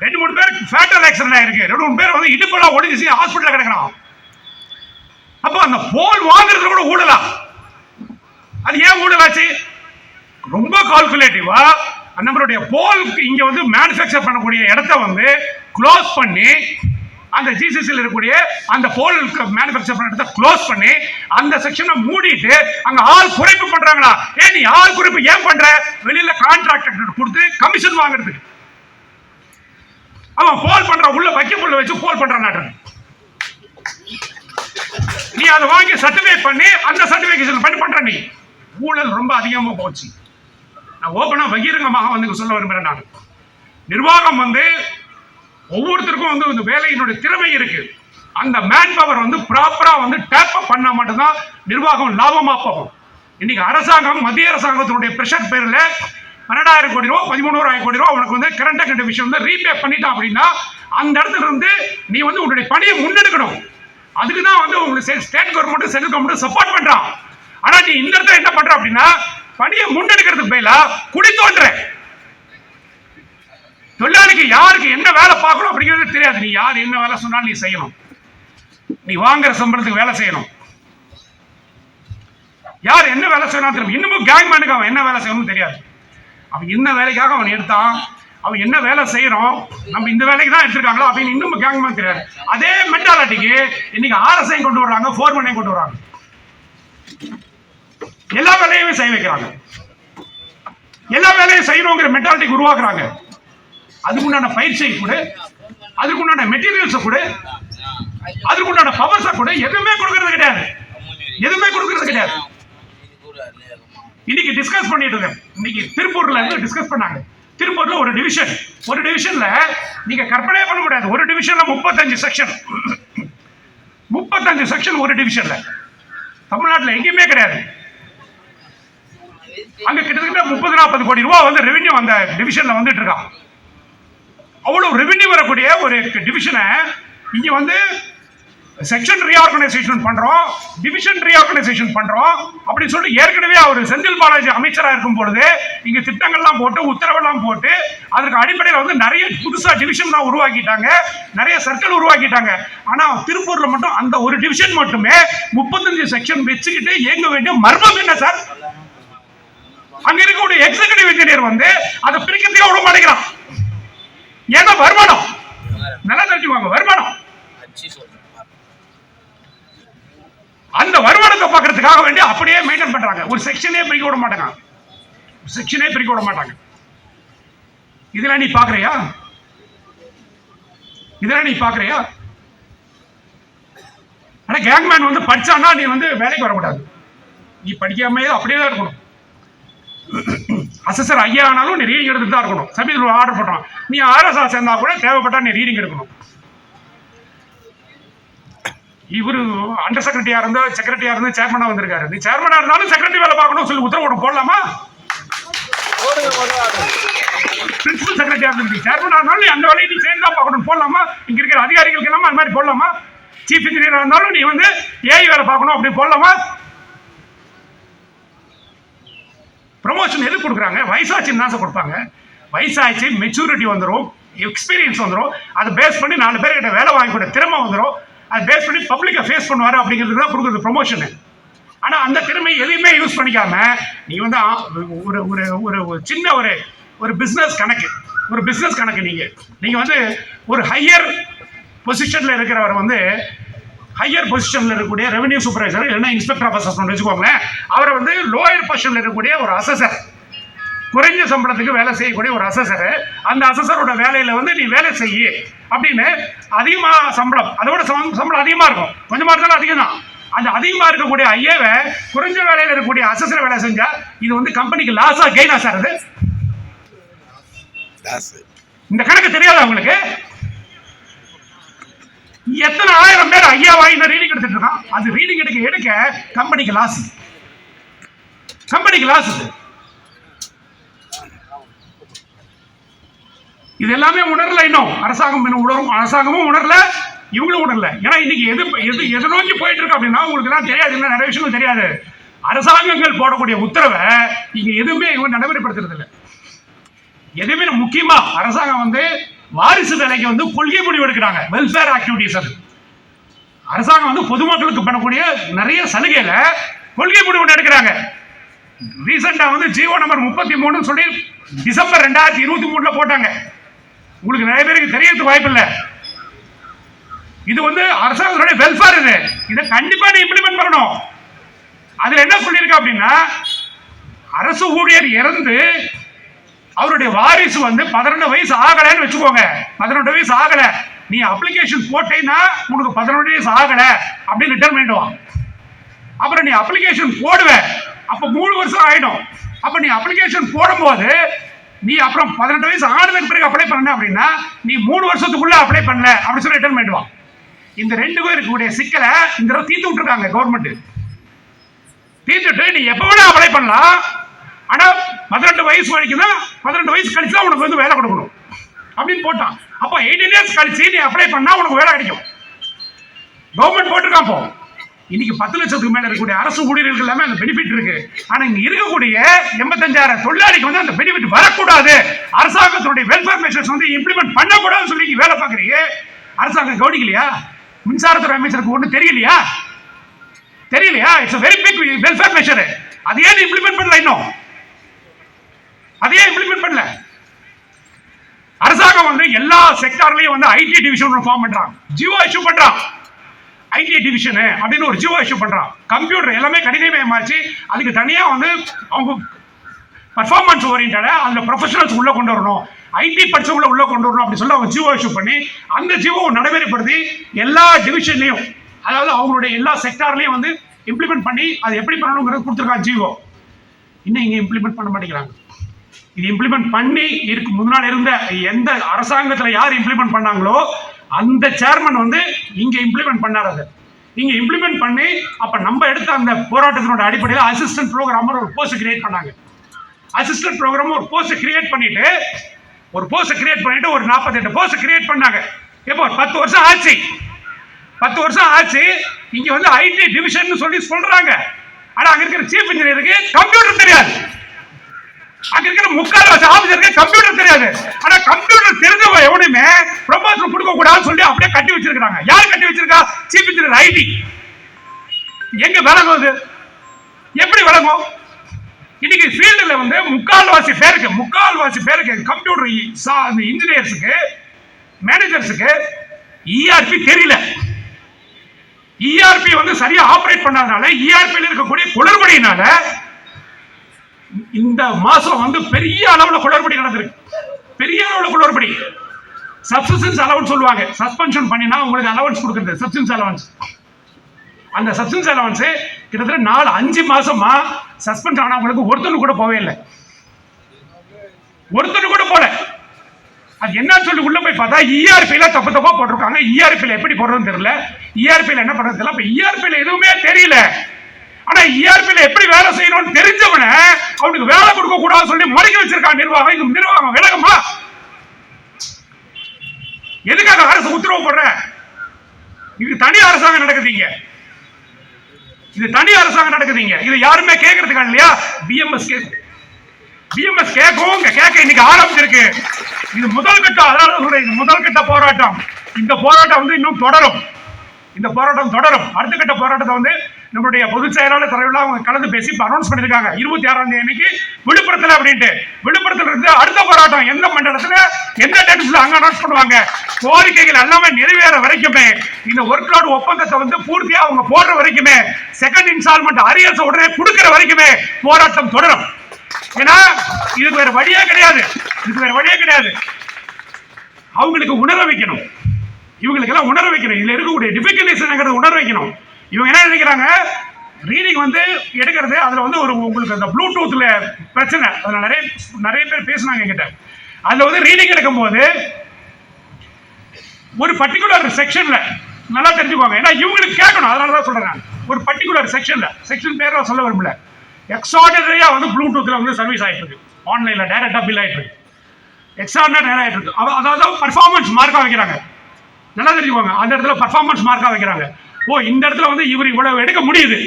2-3 பேர் ஃபேட்டல் ஆக்சிடென்ட் ஆயிருக்கு. 2-3 பேர் வந்து இடுப்பெல்லாம் ஒடிஞ்சு ஹாஸ்பிட்டல் கிடக்கிறான். அப்போ அந்த போல் வாங்குறது கூட ஊழலாம். அது ஏன் ஊழலாச்சு? ரொம்ப கால்குலேட்டிவா நம்மளுடைய போல் இங்க வந்து மேனுஃபேக்சர் பண்ணக்கூடிய இடத்த வந்து க்ளோஸ் பண்ணி அந்த ஜிசிசியில் இருக்கக்கூடிய அந்த போல் மேனுஃபேக்சர் பண்ண இடத்த க்ளோஸ் பண்ணி அந்த செக்ஷனை மூடிட்டு அங்க ஆள் குறைப்பு பண்றாங்களா? ஏன் நீ ஆள் குறைப்பு ஏன் பண்ற? வெளியில கான்ட்ராக்டர் கொடுத்து கமிஷன் வாங்குறதுக்கு. அவன் போல் பண்ற உள்ள வைக்க புள்ள வச்சு போல் பண்ற நாட்டு நீ அதை வாங்கி சர்டிஃபிகேட் பண்ணி அந்த சர்டிஃபிகேஷன் பண்ணி பண்ற. நீ ஊழல் ரொம்ப அதிகமாக போச்சு. நான் ஓப்பனா பகிரங்கமாக வந்து சொல்ல விரும்புகிறேன். நான் நிர்வாகம் வந்து ஒவ்வொருத்தருக்கும் வந்து இந்த வேலையினுடைய திறமை இருக்கு. அந்த மேன் பவர் வந்து ப்ராப்பரா வந்து டேப் அப் பண்ணா மட்டும்தான் நிர்வாகம் லாபமா போகும். இன்னைக்கு அரசாங்கம் மத்திய அரசாங்கத்தினுடைய பிரஷர் பேர்ல 12,000 கோடி ரூபா 13,000 கோடி ரூபா உனக்கு வந்து கரண்ட் அக்கௌண்ட் விஷயம் வந்து ரீபே பண்ணிட்டான் அப்படின்னா அந்த இடத்துல இருந்து நீ வந்து உன்னுடைய பணியை முன்னெடுக்கணும். அதுக்கு தான் வந்து உங்களுக்கு state government central government support பண்றான். ஆனா நீ இந்த இடத்துல என்ன பண்ற அப்படின்னா பணியை முன்னெடுக்கிறதுக்கு பதிலா குடி தோன்ற. தொழிலாளிக்கு யாருக்கு என்ன வேலை பார்க்கணும் அப்படிங்கிறது தெரியாது. நீ யார் என்ன வேலை சொன்னாலும் நீ செய்யணும். நீ வாங்குற சம்பளத்துக்கு வேலை செய்யணும். யார் என்ன வேலை செய்யணும் தெரியும். இன்னமும் கேங்மேனுக்கு அவன் என்ன வேலை செய்யணும்னு தெரியாது. அவன் என்ன வேலைக்காக அவன் எடுத்தான், அவன் என்ன வேலை செய்யறோம், நம்ம இந்த வேலைக்கு தான் எடுத்திருக்காங்களா அப்படின்னு இன்னும் கேங்மேன் தெரியாது. அதே மென்டாலிட்டிக்கு இன்னைக்கு ஆர்எஸ்ஐ கொண்டு வர்றாங்க, ஃபோர்மேனையும் கொண்டு வர்றாங்க. எல்லா வேலையுமே செய்ய வைக்கிறாங்க. எல்லா வேலையும் செய்யணுங்கிற மென்டாலிட்டிக்கு உருவாக்குறாங்க. அதுக்குண்டான பயிற்சியை கூட, அதுக்குண்டான மெட்டீரியல்ஸை கூட, அதுக்குண்டான பவர்ஸை கூட எதுவுமே கொடுக்கறது கிடையாது. இன்னைக்கு டிஸ்கஸ் பண்ணிட்டு இருக்கேன். இன்னைக்கு திருப்பூர்ல இருந்து டிஸ்கஸ் பண்ணாங்க. திருப்பூர்ல ஒரு டிவிஷன்ல நீங்க கற்பனை பண்ண முடியாது. ஒரு டிவிஷன்ல 35 செக்ஷன் ஒரு டிவிஷன்ல. தமிழ்நாட்டில் எங்கேயுமே கிடையாது. அங்க கிட்டத்தட்ட 30-40 கோடி ரூபாய் வந்து ரெவென்யூ அந்த டிவிஷன்ல வந்துட்டு இருக்கான். அவ்வளவு ரெவென்யூ வரக்கூடிய ஒரு டிவிஷனை இங்க வந்து செக்ஷன் ரீஆர்கனைசேஷன் பண்றோம், டிவிஷன் ரீஆர்கனைசேஷன் பண்றோம் அப்படின்னு சொல்லிட்டு ஏற்கனவே அவர் செந்தில் பாலாஜி அமைச்சராக இருக்கும் பொழுது இங்க திட்டங்கள்லாம் போட்டு உத்தரவெல்லாம் போட்டு அதற்கு அடிப்படையில் வந்து நிறைய புதுசா டிவிஷன் தான் உருவாக்கிட்டாங்க, நிறைய சர்க்கிள் உருவாக்கிட்டாங்க. ஆனா திருப்பூர்ல மட்டும் அந்த ஒரு டிவிஷன் மட்டுமே 35 செக்ஷன் வச்சுக்கிட்டு இயங்க வேண்டிய மர்மம் என்ன சார்? அங்க இருக்கக்கூடிய எக்ஸிகியூட்டிவ் இன்ஜினியர் வந்து அதை பிரிக்கிறதுக்கே விட மாட்டேங்கிறான். ஏன்னா வருமானம், நல்லா தெரிஞ்சுக்குவாங்க, வருமானம். அந்த வருமானத்தை பார்க்கறதுக்காக வேண்டி அப்படியே மெயின்டைன் பண்றாங்க. ஒரு செக்ஷனே பிரிக்க விட மாட்டாங்க, செக்ஷனே பிரிக்க விட மாட்டாங்க. இதெல்லாம் நீ பாக்குறியா? இதெல்லாம் நீ பாக்குறியா? ஆனா கேங்மேன் வந்து படிச்சானா நீ வந்து வேலைக்கு வரக்கூடாது, நீ படிக்காம அப்படியே தான் இருக்கணும். அசஸர் ஐயா ஆனாலும் நீ ரீடிங் எடுத்துட்டு தான் இருக்கணும். சமீபத்தில் ஆர்டர் பண்றான், நீ ஆர்எஸ்ஆ சேர்ந்தா கூட தேவைப்பட்டா நீ ரீடிங் எடுக்கணும். இவரு அண்டர் செக்ரட்டரியா இருந்தா செக்ரட்டரியா இருந்தா சேர்மனா வந்திருக்காரு. நீ சேர்மனா இருந்தாலும் செக்ரட்டரி வேலை பார்க்கணும் சொல்லி உத்தரவு போடலாமா? பிரின்சிபல் செக்ரட்டரியா இருந்து சேர்மனா இருந்தாலும் நீ அந்த வேலையை நீ சேர்ந்து தான் பார்க்கணும் போடலாமா? இங்க இருக்கிற அதிகாரிகளுக்கு எல்லாம் அந்த மாதிரி போடலாமா? சீஃப் இன்ஜினியரா இருந்தாலும் நீ வந்து ஏஐ வேலை பார்க்கணும் அப்படி போடலாமா? ப்ரமோஷன் எது கொடுக்குறாங்க? வயசாச்சுன்னு தான் கொடுப்பாங்க. வயசாச்சு, மெச்சூரிட்டி வந்துடும், எக்ஸ்பீரியன்ஸ் வந்துடும், அதை பேஸ் பண்ணி 4 பேர்கிட்ட வேலை வாங்கக்கூடிய திறமை வந்துடும், அதை பேஸ் பண்ணி பப்ளிக்கை ஃபேஸ் பண்ணுவார் அப்படிங்கிறது தான் கொடுக்குறது ப்ரொமோஷனு. ஆனால் அந்த திறமை எதையுமே யூஸ் பண்ணிக்காம நீ வந்து ஒரு ஒரு ஒரு சின்ன ஒரு பிஸ்னஸ் கணக்கு, ஒரு பிஸ்னஸ் கணக்கு நீங்கள் வந்து ஒரு ஹையர் பொசிஷனில் இருக்கிறவர் வந்து ஹையர் பொசிஷனில் இருக்கக்கூடிய ரெவென்யூ சூப்பர்வைசர் இல்லைன்னா இன்ஸ்பெக்டர் ஆஃப் அசஸ்மெண்ட் வச்சுக்கோங்களேன், அவரை வந்து லோயர் பொசிஷனில் இருக்கக்கூடிய ஒரு அசஸர், குறைஞ்ச சம்பளத்துக்கு வேலை செய்யக்கூடிய ஒரு அசஸர், அந்த அசஸரோட வேலையில் வந்து நீ வேலை செய்ய அப்படின்னு அதிகமாக சம்பளம், அதோட சம்பளம் அதிகமாக இருக்கும், கொஞ்சமாக இருந்தாலும் அதிகம் தான். அந்த அதிகமாக இருக்கக்கூடிய ஐயாவை குறைஞ்ச வேலையில் இருக்கக்கூடிய அசஸர் வேலை செஞ்சா இது வந்து கம்பெனிக்கு லாஸா கெயினா சார்? அது இந்த கணக்கு தெரியாதா உங்களுக்கு? எத்தனை ஆயிரம் பேர் ஐயா வாங்கி ரீடிங் எடுத்துட்டு இருக்கான். அது ரீடிங் எடுக்க கம்பெனிக்கு லாஸ், கம்பெனிக்கு லாஸ். இது எல்லாமே உணரல, இன்னும் அரசாங்கம் உணரும், அரசாங்கமும் உணரல, இவங்களும் உணரல. ஏன்னா இன்னைக்கு எது நோக்கி போயிட்டு இருக்கு அப்படின்னா உங்களுக்கு எல்லாம் தெரியாது, இல்லை நிறைய விஷயங்கள் தெரியாது. அரசாங்கங்கள் போடக்கூடிய உத்தரவை இங்க எதுவுமே இவங்க நடைமுறைப்படுத்துறது இல்லை. எதுவுமே முக்கியமா அரசாங்கம் வந்து வாரிசு வேலைக்கு வந்து கொள்கை முடிவு எடுக்கிறாங்க, வெல்ஃபேர் ஆக்டிவிட்டிஸ். அது அரசாங்கம் வந்து பொதுமக்களுக்கு பண்ணக்கூடிய நிறைய சலுகையில கொள்கை முடிவு எடுக்கிறாங்க. ரீசெண்டா வந்து ஜியோ நம்பர் 33 சொல்லி டிசம்பர் 2023 போட்டாங்க. உங்களுக்கு நிறைய பேருக்கு தெரியறதுக்கு வாய்ப்பு இல்லை. இது வந்து அரசாங்கத்துடைய வெல்ஃபேர், இதை கண்டிப்பா நீ இம்ப்ளிமெண்ட் பண்ணணும். அதுல என்ன சொல்லியிருக்க அப்படின்னா, அரசு ஊழியர் இறந்து அவருடைய வாரிசு வந்து 12 வயசு ஆகலன்னு வச்சுக்கோங்க, 12 வயசு ஆகல, நீ அப்ளிகேஷன் போட்டேன்னா உனக்கு 12 வயசு ஆகல அப்படின்னு ரிட்டர்ன் பண்ணிடுவான். அப்புறம் நீ அப்ளிகேஷன் போடுவ, அப்ப 3 வருஷம் ஆயிடும். அப்ப நீ அப்ளிகேஷன் போடும்போது நீ அப்புறம் 18 வயசு ஆனதுக்கு பிறகு அப்ளை பண்ண அப்படின்னா நீ 3 வருஷத்துக்குள்ள அப்ளை பண்ணல அப்படின்னு சொல்லி ரிட்டர்ன் பண்ணிடுவான். இந்த 2 பேர் இருக்கக்கூடிய சிக்கலை இந்த தடவை தீர்த்து விட்டுருக்காங்க கவர்மெண்ட். தீர்த்துட்டு நீ எப்ப வேணா அப்ளை பண்ணலாம், ஆனா 18 வயசு வரைக்கும் தான், 18 வயசு கழிச்சு தான் உனக்கு வந்து வேலை கொடுக்கணும் அப்படின்னு போட்டான். அப்போ 18 இயர்ஸ் கழிச்சு நீ அப்ளை பண்ணா உனக்கு வேலை கிடைக்கும். கவர்மெண்ட் போட்டிருக்கான். இப்போ இன்னைக்கு 10 லட்சத்துக்கு மேல இருக்கக்கூடிய அரசு ஊழியர்களுக்கு எல்லாமே அந்த பெனிஃபிட் இருக்கு. ஆனா இங்க இருக்கக்கூடிய 85,000 தொழிலாளிக்கு வந்து அந்த பெனிஃபிட் வரக்கூடாது, அரசாங்கத்தினுடைய வெல்ஃபேர் மெஷர்ஸ் வந்து இம்ப்ளிமெண்ட் பண்ணக்கூடாதுன்னு சொல்லி வேலை பார்க்குறீங்க. அரசாங்கம் கவனிக்கலையா? மின்சாரத்துறை அமைச்சருக்கு ஒன்றும் தெரியலையா? It's very big welfare measure. அதையே இம்ப்ளிமெண்ட் பண்ணல, இன்னும் அதையே இம்ப்ளிமெண்ட் பண்ணல. அரசாங்கம் வந்து எல்லா செக்டார்லயும் வந்து ஐடி டிவிஷன் ஃபார்ம் பண்றாங்க, ஜியோ இஷ்யூ பண்றான். ஐடி டிவிஷன் அப்படின்னு ஒரு ஜியோ இஷ்யூ பண்றான். கம்ப்யூட்டர் எல்லாமே கணினிமயமாச்சு, அதுக்கு தனியா வந்து அவங்க பர்ஃபார்மன்ஸ் ஓரியன்டா அந்த ப்ரொஃபஷனல்ஸ் உள்ள கொண்டு வரணும், ஐடி படிச்சவங்கள உள்ள கொண்டு வரணும் அப்படின்னு சொல்லி அவங்க ஜியோ இஷ்யூ பண்ணி அந்த ஜியோ நடைமுறைப்படுத்தி எல்லா டிவிஷன்லையும், அதாவது அவங்களுடைய எல்லா செக்டார்லையும் வந்து இம்ப்ளிமெண்ட் பண்ணி அது எப்படி பண்ணணுங்கிறது கொடுத்துருக்காங்க ஜியோ. இன்னும் இங்க இம்ப்ளிமெண்ட் பண்ண மாட்டேங்கிறாங்க. இது இம்ப்ளிமெண்ட் பண்ணி இருக்கு முன்னாள் இருந்த எந்த அரசாங்கத்தில் யார் இம்ப்ளிமெண்ட் பண்ணாங்களோ அந்த சேர்மன் வந்து இங்க இம்ப்ளிமெண்ட் பண்ணாரு. இங்க இம்ப்ளிமெண்ட் பண்ணி அப்ப நம்ம எடுத்த அந்த போராட்டத்தினோட அடிப்படையில் அசிஸ்டன்ட் ப்ரோக்ராமர் ஒரு போஸ்ட் கிரியேட் பண்ணாங்க. அசிஸ்டன்ட் ப்ரோக்ராமர் ஒரு போஸ்ட் கிரியேட் பண்ணிட்டு ஒரு போஸ்ட் கிரியேட் பண்ணிட்டு ஒரு 48 போஸ்ட் கிரியேட் பண்ணாங்க. எப்போ 10 வருஷம் ஆச்சு. 10 வருஷம் ஆச்சு. இங்க வந்து ஐடி டிவிஷன் சொல்லி சொல்றாங்க. ஆனா அங்க இருக்கிற சீஃப் இன்ஜினியருக்கு கம்ப்யூட்டர் தெரியாது. அங்க இருக்கிற முக்கால்வாசி ஆபீசருக்கு கம்ப்யூட்டர் தெரியாது. ஆனா கம்ப்யூட்டர் தெரிஞ்சவங்க எவனுமே ப்ரொமோஷன் கொடுக்க கூடாதுன்னு சொல்லி அப்படியே கட்டி வச்சிருக்காங்க. யார் கட்டி வச்சிருக்கா? Chief engineer ID. எங்க விளங்குவது? எப்படி விளங்கும்? இன்னைக்கு ஃபீல்டுல வந்து முக்கால்வாசி பேருக்கு கம்ப்யூட்டர் இன்ஜினியர்ஸுக்கு மேனேஜர்ஸுக்கு இஆர்பி தெரியல. இஆர்பி வந்து சரியா ஆபரேட் பண்ணாதனால, இஆர்பியில் இருக்கக்கூடிய குளறுபடியினால இந்த மாசம் வந்து பெரிய அளவுல குளறுபடி நடந்திருக்கு. பெரிய அளவுல குளறுபடி. சப்சிஸ்டன்ஸ் அலவன்ஸ் சொல்லுவாங்க. சஸ்பென்ஷன் பண்ணினா உங்களுக்கு அலவன்ஸ் கொடுக்குறது சப்சிஸ்டன்ஸ் அலவன்ஸ். அந்த சப்சிஸ்டன்ஸ் அலவன்ஸ் கிட்டத்தட்ட 4-5 மாசமா சஸ்பெண்ட் ஆனவங்களுக்கு ஒருத்தனு கூட போவே இல்லை. ஒருத்தனு கூட போல. அது என்ன சொல்லி உள்ள போய் பார்த்தா இஆர்பில தப்பா போட்டிருக்காங்க. இஆர்பில எப்படி போடுறதுன்னு தெரியல. இஆர்பில என்ன பண்றது தெரியல. இஆர்பில எதுவுமே தெரியல. ஆனா இஆர்பில எப்படி வேலை செய்யணும்னு தெரிஞ்சவன அவனுக்கு வேலை கொடுக்க கூடாது சொல்லி முறைக்க வச்சிருக்காங்க நிர்வாகம். இது நிர்வாகம் விலகுமா? எதுக்காக அரசு உத்தரவு போடுற? இது தனி அரசாங்கம் நடக்குதுங்க. இது தனி அரசாங்கம் நடக்குதுங்க. இது யாருமே கேட்கறதுக்கான இல்லையா? பிஎம்எஸ் கேட்கும். கேட்க இன்னைக்கு ஆரம்பிச்சிருக்கு. இது முதல் கட்ட. அதாவது இது முதல் கட்ட போராட்டம். இந்த போராட்டம் வந்து இன்னும் தொடரும். இந்த போராட்டம் தொடரும். அடுத்த கட்ட போராட்டத்தை வந்து நம்மளுடைய பொதுச் செயலாளர் தலைவர்கள் அவங்க கலந்து பேசி அனௌன்ஸ் பண்ணிருக்காங்க. 26ஆம் தேதிக்கு விழுப்புரத்தில் அப்படின்ட்டு. விழுப்புரத்தில் இருந்து அடுத்த போராட்டம் எந்த மண்டலத்தில் எந்த டேட்ஸ்ல அங்க அனௌன்ஸ் பண்ணுவாங்க. கோரிக்கைகள் எல்லாமே நிறைவேற வரைக்குமே, இந்த ஒர்க் லோட் ஒப்பந்தத்தை வந்து பூர்த்தியா அவங்க போடுற வரைக்குமே, செகண்ட் இன்ஸ்டால்மெண்ட் அரியர்ஸ் உடனே கொடுக்கிற வரைக்குமே போராட்டம் தொடரும். ஏன்னா இதுக்கு வேற வழியே கிடையாது. அவங்களுக்கு உணர வைக்கணும். இவங்களுக்கு எல்லாம் உணர வைக்கணும். இதுல இருக்கக்கூடிய டிஃபிகல்டிஸ் உணர வைக்கணும். இவங்க என்ன நினைக்கிறாங்க? ரீடிங் வந்து எடுக்கிறது அதுல வந்து ஒரு உங்களுக்கு அந்த ப்ளூடூத்ல பிரச்சனை. அதுல நிறைய பேர் பேசினாங்க என்கிட்ட. அதுல வந்து ரீடிங் எடுக்கும் போது ஒரு பர்டிகுலர் செக்ஷன்ல நல்லா தெரிஞ்சுக்குவாங்க. ஏன்னா இவங்களுக்கு கேட்கணும். அதனாலதான் சொல்றேன். ஒரு பர்டிகுலர் செக்ஷன் பேர் சொல்ல விரும்பல. எக்ஸ்ட்ராடனரியா வந்து ப்ளூடூத்ல வந்து சர்வீஸ் ஆயிட்டு இருக்கு. ஆன்லைன்ல டைரக்டா பில் ஆயிட்டு இருக்கு. எக்ஸ்ட்ராடனரி ஆயிட்டு இருக்கு. அதாவது பர்ஃபார்மன்ஸ் மார்க்கா வைக்கிறாங்க. நல்லா தெரிஞ்சுக்குவாங்க. அந்த இடத்துல பர்ஃபார்மன்ஸ் மார்க்கா வைக்கிறாங்க. ஓ இந்த இடத்துல வந்து இவர் இவ்வளவு எடுக்க முடியுது.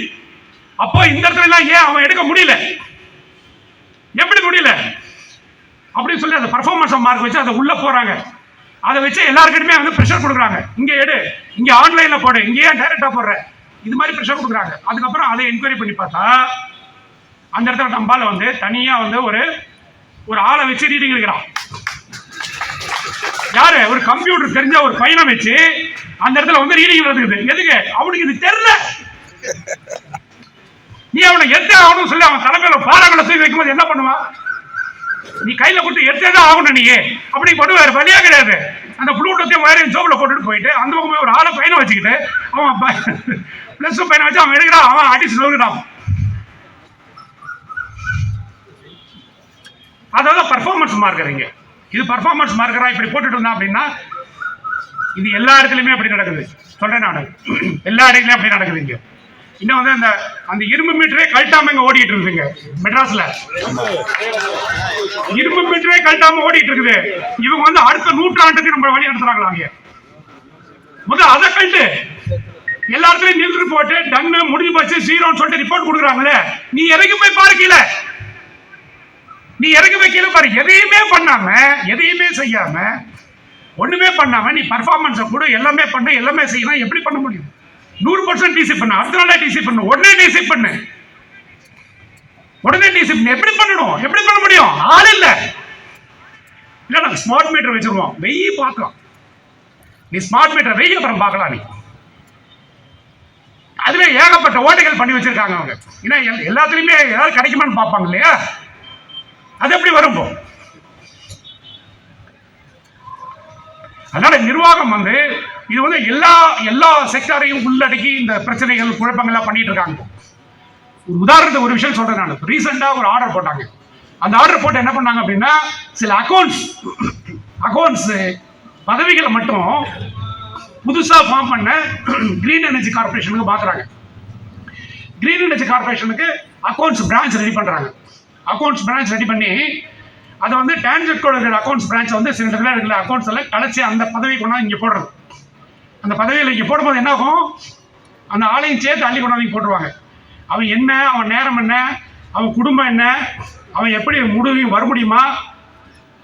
அப்போ இந்த இடத்துல எல்லாம் ஏன் அவன் எடுக்க முடியல? எப்படி முடியல அப்படின்னு சொல்லி அந்த பர்ஃபார்மன்ஸ் மார்க் வச்சு அதை உள்ள போறாங்க. அதை வச்சு எல்லாருக்கிட்டுமே வந்து ப்ரெஷர் கொடுக்குறாங்க. இங்க எடு, இங்க ஆன்லைன்ல போடு, இங்க ஏன் டைரக்டா போடுற, இது மாதிரி ப்ரெஷர் கொடுக்குறாங்க. அதுக்கப்புறம் அதை என்கொயரி பண்ணி பார்த்தா அந்த இடத்துல நம்பால வந்து தனியா வந்து ஒரு ஆளை வச்சு ரீடிங் எடுக்கிறான். யாரு? ஒரு கம்ப்யூட்டர் தெரிஞ்ச ஒரு பையனை வச்சு அந்த இடத்துல வந்து ரீடிங் நடக்குது. எதுக்கு? அவனுக்கு இது தெரியல. நீ அவனை எடுத்தே ஆகணும்னு சொல்லி அவன் தலைமையில பாறாங்களை தூக்கி வைக்கும்போது என்ன பண்ணுவான்? நீ கையில கொடுத்து எடுத்தேதான் ஆகணும். நீ அப்படி பண்ணுவாரு. வழியா கிடையாது. அந்த ப்ளூடூத்தையும் வயரையும் ஜோப்ல போட்டுட்டு போயிட்டு அந்த பக்கமே ஒரு ஆளை பையனை வச்சுக்கிட்டு அவன் பிளஸ் பையனை வச்சு அவன் எடுக்கிறான். அவன் அடிச்சு சொல்லிட்டான். அதாவது பர்ஃபார்மன்ஸ் மார்க்கரிங்க. இது பர்ஃபார்மன்ஸ் மார்க்கரா இப்படி போட்டுட்டு இருந்தா அப்படின்னா இது எல்லா இடத்துலயுமே அப்படி நடக்குது. சொல்றேன் நான். எல்லா இடத்துலயும் அப்படி நடக்குதுங்க. இன்னும் வந்து அந்த இரும்பு மீட்டரே கழட்டாம இங்க ஓடிட்டு இருக்குங்க. மெட்ராஸ்ல இரும்பு மீட்டரே கழட்டாம ஓடிட்டு இருக்குது. இவங்க வந்து அடுத்த நூற்றாண்டுக்கு நம்ம வழி நடத்துறாங்களா? அங்க முதல்ல அதை கழட்டு. எல்லா இடத்துலயும் நின்று போட்டு டன்னு முடிஞ்சு போச்சு ஜீரோன்னு சொல்லிட்டு ரிப்போர்ட் கொடுக்குறாங்களே. நீ இறங்கி போய் பார்க்கல. நீ இறங்கி வைக்கல பாரு. எதையுமே பண்ணாம, எதையுமே செய்யாம, ஒண்ணுமே பண்ணாம நீ பர்ஃபார்மன்ஸ் கூட எல்லாமே பண்ண, எல்லாமே செய்யலாம். எப்படி பண்ண முடியும்? 100% டிசி பண்ண, அடுத்த நாளே டிசி பண்ணு, உடனே டிசி பண்ணு. எப்படி பண்ணணும்? எப்படி பண்ண முடியும்? ஆள் இல்ல. இல்ல நான் ஸ்மார்ட் மீட்டர் வச்சிருவோம், வெய்ய பார்க்கலாம். நீ ஸ்மார்ட் மீட்டர் வெய்ய அப்புறம் பார்க்கலாம். நீ அதுல ஏகப்பட்ட ஓட்டைகள் பண்ணி வச்சிருக்காங்க அவங்க. ஏன்னா எல்லாத்துலயுமே ஏதாவது கிடைக்குமான்னு பார்ப்பாங்க இல்லையா? அது எப்படி வரும்? அதனால நிர்வாகம் வந்து இது வந்து எல்லா செக்டாரையும் உள்ளடக்கி இந்த பிரச்சனைகள் குழப்பங்கள்லாம் பண்ணிட்டு இருக்காங்க. ஒரு உதாரணத்துக்கு ஒரு விஷயம் சொல்றேன். நான் ரீசெண்டா ஒரு ஆர்டர் போட்டாங்க. அந்த ஆர்டர் போட்டு என்ன பண்ணாங்க அப்படின்னா சில அக்கௌண்ட்ஸ் பதவிகளை மட்டும் புதுசா ஃபார்ம் பண்ண கிரீன் எனர்ஜி கார்பரேஷனுக்கு மாத்துறாங்க. கிரீன் எனர்ஜி கார்பரேஷனுக்கு அக்கௌண்ட்ஸ் பிரான்ச் ரெடி பண்றாங்க. அக்கௌண்ட்ஸ் பிரான்ச் ரெடி பண்ணி அதை வந்து டான்ஜெட்கோட இருக்கிற அக்கௌண்ட்ஸ் பிரான்ச் வந்து சில இடத்துல இருக்கிற அக்கௌண்ட்ஸ் எல்லாம் கலைச்சி அந்த பதவி கொண்டாந்து இங்கே போடுறது. அந்த பதவியில் இங்கே போடும்போது என்ன ஆகும், அந்த ஆளையும் சேர்த்து அள்ளி கொண்டாந்து இங்கே போட்டுருவாங்க. அவன் என்ன, அவன் நேரம் என்ன, அவன் குடும்பம் என்ன, அவன் எப்படி வர முடியுமா,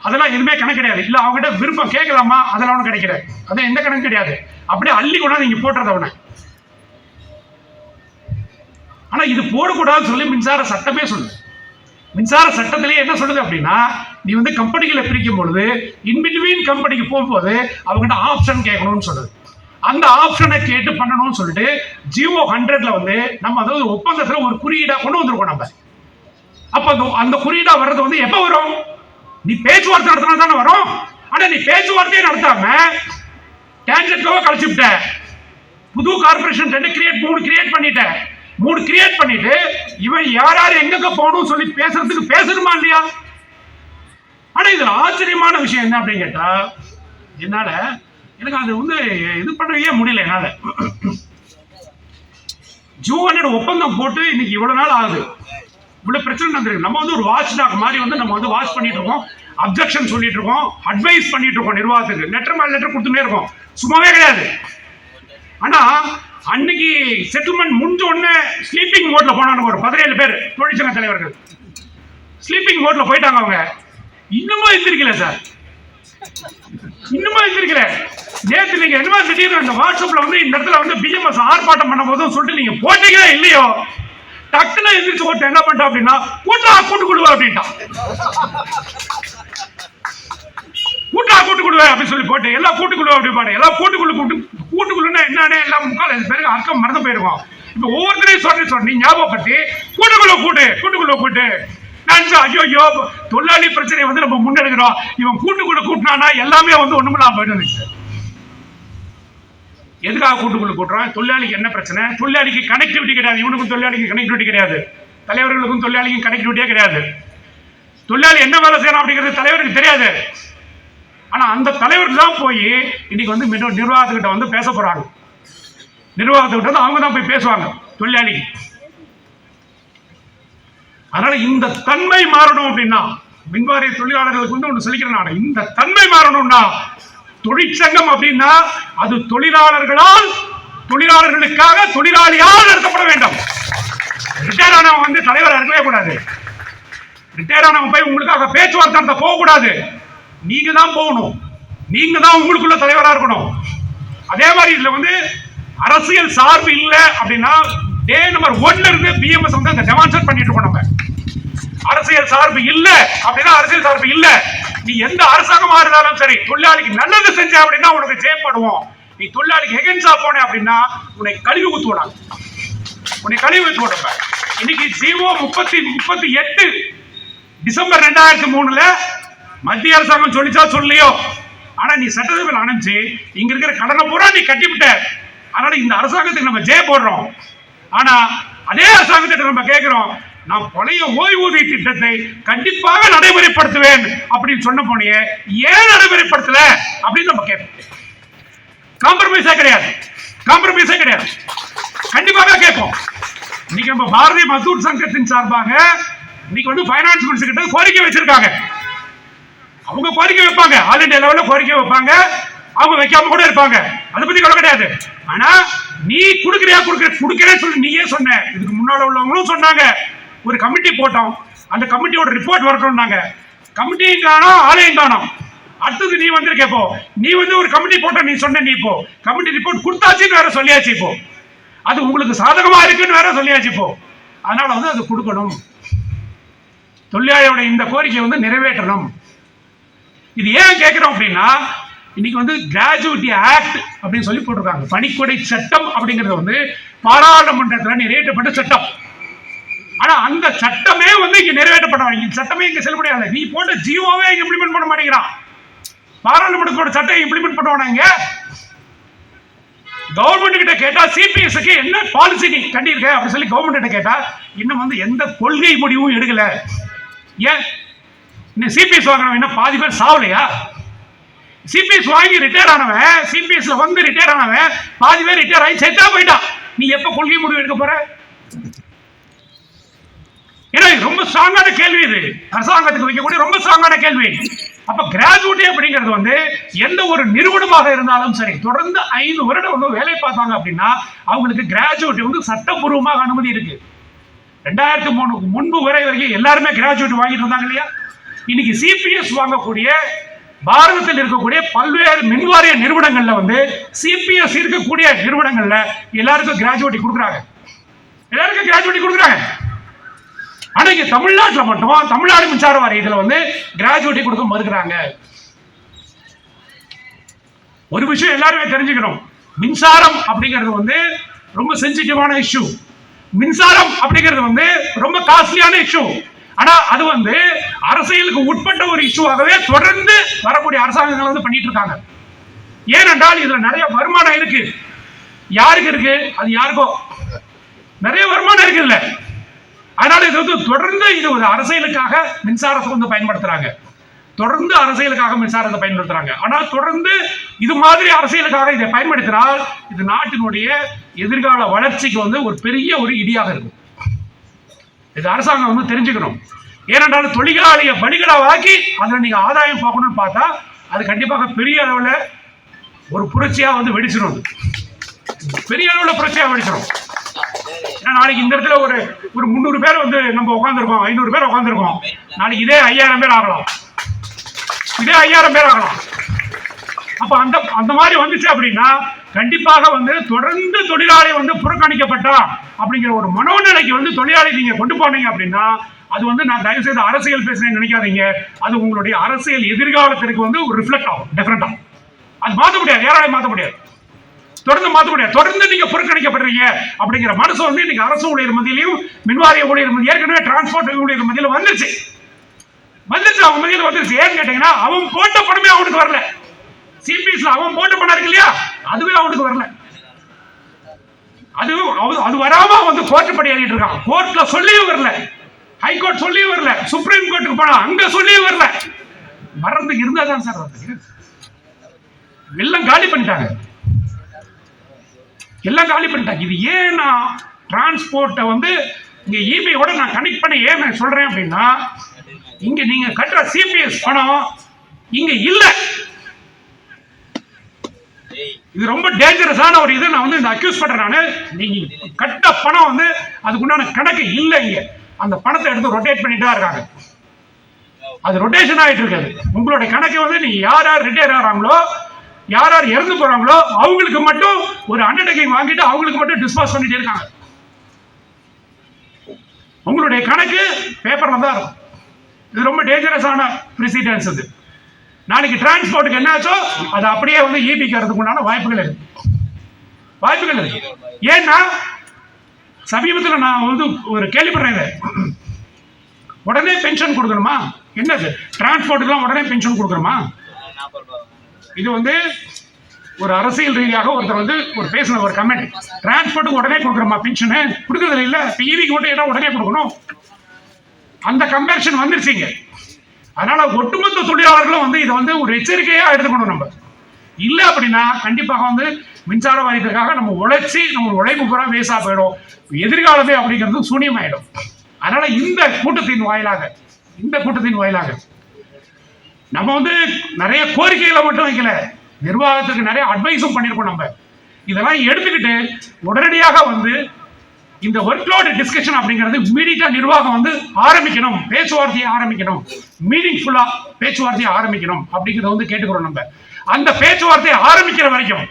அதெல்லாம் எதுவுமே கணக்கு கிடையாது. இல்லை அவங்ககிட்ட விருப்பம் கேட்கலாமா, அதெல்லாம் அவனுக்கு கிடைக்கிறது. அதான் எந்த கணக்கு கிடையாது. அப்படியே அள்ளி கொண்டாந்து இங்கே போட்டுறது அவனை. ஆனால் இது போடக்கூடாதுன்னு சொல்லி மின்சார சட்டமே சொல்லுது. மின்சார சட்டத்திலேயே என்ன சொல்லுது அப்படின்னா, நீ வந்து கம்பெனிகளை பிரிக்கும் பொழுது இன்பிட்வீன் கம்பெனிக்கு போகும்போது அவங்ககிட்ட ஆப்ஷன் கேட்கணும்னு சொல்லுது. அந்த ஆப்ஷனை கேட்டு பண்ணணும்னு சொல்லிட்டு ஜியோ 100ல வந்து நம்ம அதாவது ஒப்பந்தத்தில் ஒரு குறியீடா கொண்டு வந்திருக்கோம் நம்ம. அப்ப அந்த குறியீடா வர்றது வந்து எப்ப வரும், நீ பேச்சுவார்த்தை நடத்தினா தானே வரும். ஆனா நீ பேச்சுவார்த்தையே நடத்தாம டான்ஜெட்கோவை கழிச்சுட்ட, புது கார்பரேஷன் 3 கிரியேட் பண்ணிட்ட. 3 கிரியேட் பண்ணிட்டு இவன் யார் எங்க போகணும் சொல்லி பேசணுமா இல்லையா? ஆனா இதுல ஆச்சரியமான விஷயம் என்ன அப்படின்னு கேட்டா, என்னால எனக்கு அது வந்து இது பண்ணவே முடியல. என்னால ஜியோ 100 ஒப்பந்தம் போட்டு இன்னைக்கு இவ்வளவு நாள் ஆகுது, இவ்வளவு பிரச்சனை நடந்திருக்கு. நம்ம வந்து ஒரு வாட்ச் டாக் மாதிரி வந்து நம்ம வந்து வாட்ச் பண்ணிட்டு இருக்கோம், அப்ஜெக்ஷன் சொல்லிட்டு இருக்கோம், அட்வைஸ் பண்ணிட்டு இருக்கோம் நிர்வாகத்துக்கு, லெட்டர் மேல லெட்டர் கொடுத்துட்டே இருக்கோம், சும்மாவே கிடையாது. ஆனா அன்னைக்கு செட்டில்மெண்ட் முடிஞ்ச உடனே ஸ்லீப்பிங் மோட்ல போனாங்க ஒரு 17 பேர் தொழிற்சங்க தலைவர்கள். ஸ்லீப்பிங் மோட்ல போயிட்டாங்க. அவங்க இன்னுமா எந்திரிக்கல சார், இன்னுமா எந்திரிக்கல. நேற்று நீங்க என்ன திடீர்னு இந்த வாட்ஸ்அப்ல வந்து இந்த இடத்துல வந்து பிஎம்எஸ் ஆர்ப்பாட்டம் பண்ணும் போதும் சொல்லிட்டு நீங்க போட்டீங்களா இல்லையோ, டக்குன்னு எந்திரிச்சு போட்டு என்ன பண்ணிட்டா அப்படின்னா, கூட்டு கொடுவா அப்படின்ட்டான். கூட்டு கொடுவேன் அப்படின்னு சொல்லி போட்டு எல்லாம் கூட்டுக்குழு அப்படி பாடு, எல்லாம் கூட்டுக்குழுன்னா என்னன்னு எல்லாம் முக்கால் பேருக்கு அர்த்தம் மறந்து போயிருவோம். இப்ப ஒவ்வொருத்தரையும் சொல்லி ஞாபகப்படுத்தி கூட்டுக்குழு கூட்டு நான் ஐயோ தொழிலாளி பிரச்சனையை வந்து நம்ம முன்னெடுக்கிறோம், இவன் கூட்டுக்குழு கூட்டினானா எல்லாமே வந்து ஒண்ணுமில்லாம போயிடுச்சு. எதுக்காக கூட்டுக்குழு கூட்டுறோம்? தொழிலாளிக்கு என்ன பிரச்சனை? தொழிலாளிக்கு கனெக்டிவிட்டி கிடையாது, இவனுக்கும் தொழிலாளிக்கு கனெக்டிவிட்டி கிடையாது, தலைவர்களுக்கும் தொழிலாளிக்கும் கனெக்டிவிட்டியே கிடையாது. தொழிலாளி என்ன வேலை செய்யணும் அப்படிங்கிறது தலைவருக்கு தெரியாது. ஆனா அந்த தலைவருக்கு தான் போய் இன்னைக்கு வந்து நிர்வாகத்துக்கிட்ட வந்து பேச போறாங்க. நிர்வாகத்துக்கிட்ட வந்து அவங்க தான் போய் பேசுவாங்க தொழிலாளிக்கு. அதனால இந்த தன்மை மாறணும் அப்படின்னா, மின்வாரிய தொழிலாளர்களுக்கு வந்து ஒன்று சொல்லிக்கிறேன், இந்த தன்மை மாறணும்னா தொழிற்சங்கம் அப்படின்னா அது தொழிலாளர்களால், தொழிலாளர்களுக்காக, தொழிலாளியால் நடத்தப்பட வேண்டும். ரிட்டையர் ஆனவங்க வந்து தலைவர் இருக்கவே கூடாது. ரிட்டையர் ஆனவங்க போய் உங்களுக்காக பேச்சுவார்த்தை நடத்த போகக்கூடாது. நீங்க தான் போகணும், நீங்க தான் உங்களுக்குள்ள தலைவராக இருக்கணும். அதே மாதிரி இதுல வந்து அரசியல் சார்பு இல்லை அப்படின்னா டே நம்பர் 1ல இருந்து பிஎம்எஸ் வந்து அந்த டெமான்ஸ்ட்ரேட் பண்ணிட்டு இருக்கோம். நம்ம அரசியல் சார்பு இல்லை அப்படின்னா அரசியல் சார்பு இல்லை. நீ எந்த அரசாங்கமா இருந்தாலும் சரி, தொழிலாளிக்கு நல்லது செஞ்ச அப்படின்னா உனக்கு ஜெயப்படுவோம். நீ தொழிலாளிக்கு எகென்ஸ்டா போன அப்படின்னா உன்னை கழிவு ஊத்துவாங்க, உன்னை கழிவு ஊத்துவோம். இன்னைக்கு ஜியோ 38 டிசம்பர் 2003ல மத்திய அரசாங்கம் சொல்லிச்சா சொல்லியோ, ஆனா நீ சட்டசபையில் அனுப்பிச்சு இங்க இருக்கிற கடனை பூரா நீ கட்டிவிட்ட. அதனால இந்த அரசாங்கத்துக்கு நம்ம ஜெய போடுறோம். ஆனா அதே அரசாங்கத்திட்ட நம்ம கேட்கிறோம், நான் பழைய ஓய்வூதிய திட்டத்தை கண்டிப்பாக நடைமுறைப்படுத்துவேன் அப்படின்னு சொன்ன போனே ஏன் நடைமுறைப்படுத்தல அப்படின்னு நம்ம கேட்போம். காம்ப்ரமைஸே கிடையாது, காம்ப்ரமைஸே கிடையாது, கண்டிப்பாக கேட்போம். இன்னைக்கு நம்ம பாரதிய மசூர் சங்கத்தின் சார்பாக இன்னைக்கு வந்து பைனான்ஸ் மினிஸ்டர் கிட்ட கோரிக்கை வச்சிருக்காங்க. அவங்க கோரிக்கை வைப்பாங்க, ஆல் இந்தியா லெவலில் கோரிக்கை வைப்பாங்க, அவங்க வைக்காம கூட இருப்பாங்க, அதை பத்தி கவலை கிடையாது. ஆனா நீ கொடுக்கிறேன்னு சொல்லி நீயே சொன்ன, இதுக்கு முன்னால உள்ளவங்களும் சொன்னாங்க. ஒரு கமிட்டி போட்டோம், அந்த கமிட்டியோட ரிப்போர்ட் வரணும்னாங்க. கமிட்டியும் காணோம், ஆலையும் காணோம். அடுத்தது நீ வந்திருக்க, இப்போ நீ வந்து ஒரு கமிட்டி போட்ட, நீ சொன்ன, நீ இப்போ கமிட்டி ரிப்போர்ட் கொடுத்தாச்சுன்னு வேற சொல்லியாச்சு, இப்போ அது உங்களுக்கு சாதகமா இருக்குன்னு வேற சொல்லியாச்சு. இப்போ அதனால வந்து அது கொடுக்கணும், தொழிலாளியோட இந்த கோரிக்கை வந்து நிறைவேற்றணும். இது ஏன் கேட்கிறோம் அப்படின்னா, இன்னைக்கு வந்து கிராஜுவிட்டி ஆக்ட் அப்படின்னு சொல்லி போட்டிருக்காங்க. பணிக்கொடை சட்டம் அப்படிங்கிறது வந்து பாராளுமன்றத்தில் நிறைவேற்றப்பட்ட சட்டம். ஆனா அந்த சட்டமே வந்து இங்க நிறைவேற்றப்பட, சட்டமே இங்க செல்லுபடியாது. நீ போட்ட ஜியோவே இம்ப்ளிமெண்ட் பண்ண மாட்டேங்கிறான். பாராளுமன்றத்தோட சட்டம் இம்ப்ளிமெண்ட் பண்ணுவாங்க. கவர்மெண்ட் கிட்ட கேட்டா சிபிஎஸ்க்கு என்ன பாலிசி நீ கண்டிருக்க அப்படின்னு சொல்லி கவர்மெண்ட் கிட்ட கேட்டா இன்னும் வந்து எந்த கொள்கை முடிவும் எடுக்கல. ஏன் இன்னும் சிபிஎஸ் வாங்கினவன் என்ன பாதி பேர் சாவலையா? சிபிஎஸ் வாங்கி ரிட்டையர் ஆனவன், சிபிஎஸ்ல வந்து ரிட்டையர் ஆனவன் பாதி பேர் ரிட்டையர் ஆகி செத்தா போயிட்டான். நீ எப்ப கொள்கை முடிவு எடுக்க போற? ஏன்னா ரொம்ப ஸ்ட்ராங்கான கேள்வி இது, அரசாங்கத்துக்கு வைக்கக்கூடிய ரொம்ப ஸ்ட்ராங்கான கேள்வி. அப்ப கிராஜுவிட்டி அப்படிங்கிறது வந்து எந்த ஒரு நிறுவனமாக இருந்தாலும் சரி தொடர்ந்து 5 வருடம் வந்து வேலை பார்த்தாங்க அப்படின்னா அவங்களுக்கு கிராஜுவிட்டி வந்து சட்டப்பூர்வமாக அனுமதி இருக்கு. 2003 முன்பு வரைக்கும் எல்லாருமே கிராஜுவிட்டி வாங்கிட்டு இருந்தாங்க இல்லையா? இன்னைக்கு சிபிஎஸ் வாங்கக்கூடிய பாரதத்தில் இருக்கக்கூடிய பல்வேறு மின்வாரிய நிறுவனங்கள்ல வந்து சிபிஎஸ் இருக்கக்கூடிய நிறுவனங்கள்ல எல்லாருக்கும் கிராஜுவிட்டி கொடுக்குறாங்க, எல்லாருக்கும் கிராஜுவிட்டி கொடுக்குறாங்க. ஆனா இங்க தமிழ்நாட்டில் மட்டும் தமிழ்நாடு மின்சார வாரியத்துல வந்து கிராஜுவிட்டி கொடுக்க மறுக்கிறாங்க. ஒரு விஷயம் எல்லாருமே தெரிஞ்சுக்கணும், மின்சாரம் அப்படிங்கிறது வந்து ரொம்ப சென்சிட்டிவான இஷ்யூ. மின்சாரம் அப்படிங்கிறது வந்து ரொம்ப காஸ்ட்லியான இஷ்யூ. ஆனா அது வந்து அரசியலுக்கு உட்பட்ட ஒரு இஷ்யூவாகவே தொடர்ந்து வரக்கூடிய அரசாங்கங்கள் வந்து பண்ணிட்டு இருக்காங்க. ஏனென்றால் இதுல நிறைய வருமானம் இருக்கு. யாருக்கு இருக்கு? அது யாருக்கோ நிறைய வருமானம் இருக்கு இல்ல. அதனால இது வந்து தொடர்ந்து இது ஒரு அரசியலுக்காக மின்சாரத்தை வந்து பயன்படுத்துறாங்க, தொடர்ந்து அரசியலுக்காக மின்சாரத்தை பயன்படுத்துறாங்க. ஆனால் தொடர்ந்து இது மாதிரி அரசியலுக்காக இதை பயன்படுத்தினால் இது நாட்டினுடைய எதிர்கால வளர்ச்சிக்கு வந்து ஒரு பெரிய ஒரு இடியாக இருக்கும். இது அரசாங்கம் வந்து தெரிஞ்சுக்கணும். ஏனென்றால் தொழிலாளியை வணிகளாக்கி அதில் நீங்க ஆதாயம் பார்க்கணும்னு பார்த்தா அது கண்டிப்பாக பெரிய அளவில் ஒரு புரட்சியா வந்து வெடிச்சிடும், பெரிய அளவில் புரட்சியா வெடிச்சிடும். ஏன்னா நாளைக்கு இந்த இடத்துல ஒரு 300 பேர் வந்து நம்ம உட்காந்துருக்கோம், 500 பேர் உட்காந்துருக்கோம், நாளைக்கு இதே 5000 பேர் ஆகலாம், இதே 5000 பேர் ஆகலாம். அப்ப அந்த மாதிரி வந்துச்சு அப்படின்னா கண்டிப்பாக வந்து தொடர்ந்து தொழிலாளி வந்து புறக்கணிக்கப்பட்டா அப்படிங்கிற ஒரு மனோநிலைக்கு வந்து தொழிலாளி நீங்க கொண்டு போனீங்க அப்படின்னா அது வந்து நான் தயவு செய்து அரசியல் பேசுறேன்னு நினைக்காதீங்க, அது உங்களுடைய அரசியல் எதிர்காலத்திற்கு வந்து ஒரு ரிஃப்ளெக்ட் ஆகும். டெஃபரெண்டா அது மாற்ற முடியாது, யாராலையும் மாற்ற முடியாது, தொடர்ந்து மாற்ற முடியாது. தொடர்ந்து நீங்க புறக்கணிக்கப்படுறீங்க அப்படிங்கிற மனசு வந்து இன்னைக்கு அரசு ஊழியர் மத்தியிலையும் மின்வாரிய ஊழியர் மத்தியில் ஏற்கனவே டிரான்ஸ்போர்ட் ஊழியர் மத்தியில் வந்துருச்சு, அவங்க மத்தியில் வந்துருச்சு. ஏன்னு கேட்டீங்கன்னா அவன் போட்ட பணமே அவனுக்கு வரல, சிபிஎஸ்ல அவன் போட்ட பணம் இருக்கு இல்லையா அதுவே அவனுக்கு வரல. அது வராம வந்து கோர்ட் படி ஏறிட்டு இருக்கான், கோர்ட்ல சொல்லியும் வரல, ஹைகோர்ட் சொல்லியும் வரல, சுப்ரீம் கோர்ட்டுக்கு போனா அங்க சொல்லியும் வரல. மறந்து இருந்தாதான் சார் வந்து எல்லாம் காலி பண்ணிட்டாங்க, எல்லாம் காலி பண்ணிட்டாங்க. இது ஏன்னா டிரான்ஸ்போர்ட்டை வந்து இங்க இபியோட நான் கனெக்ட் பண்ணி ஏன் நான் சொல்றேன் அப்படின்னா இங்க நீங்க கட்டுற சிபிஎஸ் பணம் இங்க இல்ல. இது ரொம்ப டேஞ்சரஸான ஒரு இது. நான் வந்து இந்த அக்யூஸ் பண்றேன், நானு நீங்க கட்ட பணம் வந்து அதுக்குண்டான கணக்கு இல்லை. இங்க அந்த பணத்தை எடுத்து ரொட்டேட் பண்ணிட்டா இருக்காங்க, அது ரொட்டேஷன் ஆயிட்டு இருக்காது. உங்களுடைய கணக்கு வந்து நீங்க யார் யார் ரிட்டையர் ஆகிறாங்களோ யார் யார் இறந்து போறாங்களோ அவங்களுக்கு மட்டும் ஒரு அண்டர்டேக்கிங் வாங்கிட்டு அவங்களுக்கு மட்டும் டிஸ்பாஸ் பண்ணிட்டே இருக்காங்க. உங்களுடைய கணக்கு பேப்பர்ல தான் இருக்கும். இது ரொம்ப டேஞ்சரஸான பிரசிடென்ஸ். இது நாளைக்கு டிரான்ஸ்போர்ட்டுக்கு என்னாச்சோ அது அப்படியே வந்து ஈபிக்கு வரதுக்கு உண்டான வாய்ப்புகள் இருக்கு, வாய்ப்புகள் இருக்கு. ஏன்னா சமீபத்தில் நான் வந்து ஒரு கேள்விப்படுறேன், உடனே பென்ஷன் கொடுக்கணுமா? என்னது டிரான்ஸ்போர்ட்டுக்குலாம் உடனே பென்ஷன் கொடுக்கணுமா? இது வந்து ஒரு அரசியல் ரீதியாக ஒருத்தர் வந்து ஒரு பேசின ஒரு கமெண்ட், டிரான்ஸ்போர்ட்டுக்கு உடனே கொடுக்குறோமா பென்ஷனு? கொடுக்கறது இல்லை, ஈவிக்கு மட்டும் ஏன்னா உடனே கொடுக்கணும். அந்த கம்பேரிஷன் வந்துருச்சுங்க. அதனால ஒட்டுமொத்த தொழிலாளர்களும் வந்து இதை வந்து ஒரு எச்சரிக்கையா எடுத்துக்கணும். நம்ம இல்லை அப்படின்னா கண்டிப்பாக வந்து மின்சார வாரியத்துக்காக நம்ம உழைச்சி நம்ம உழைப்பு பூரா வேஸ்டா போயிடும், எதிர்காலமே அப்படிங்கிறது சூன்யமாயிடும். அதனால இந்த கூட்டத்தின் வாயிலாக நம்ம வந்து நிறைய கோரிக்கைகளை மட்டும் வைக்கல, நிர்வாகத்துக்கு நிறைய அட்வைஸும் பண்ணிருக்கோம். நம்ம இதெல்லாம் எடுத்துக்கிட்டு உடனடியாக வந்து இந்த ஒர்க்லோட் டிஸ்கஷன் அப்படிங்கிறது இமீடியட்டா நிர்வாகம் வந்து ஆரம்பிக்கணும், பேச்சுவார்த்தையை ஆரம்பிக்கணும், மீனிங்ஃபுல்லா பேச்சுவார்த்தையை ஆரம்பிக்கணும் அப்படிங்கிறத வந்து கேட்டுக்கிறோம். நம்ம அந்த பேச்சுவார்த்தையை ஆரம்பிக்கிற வரைக்கும்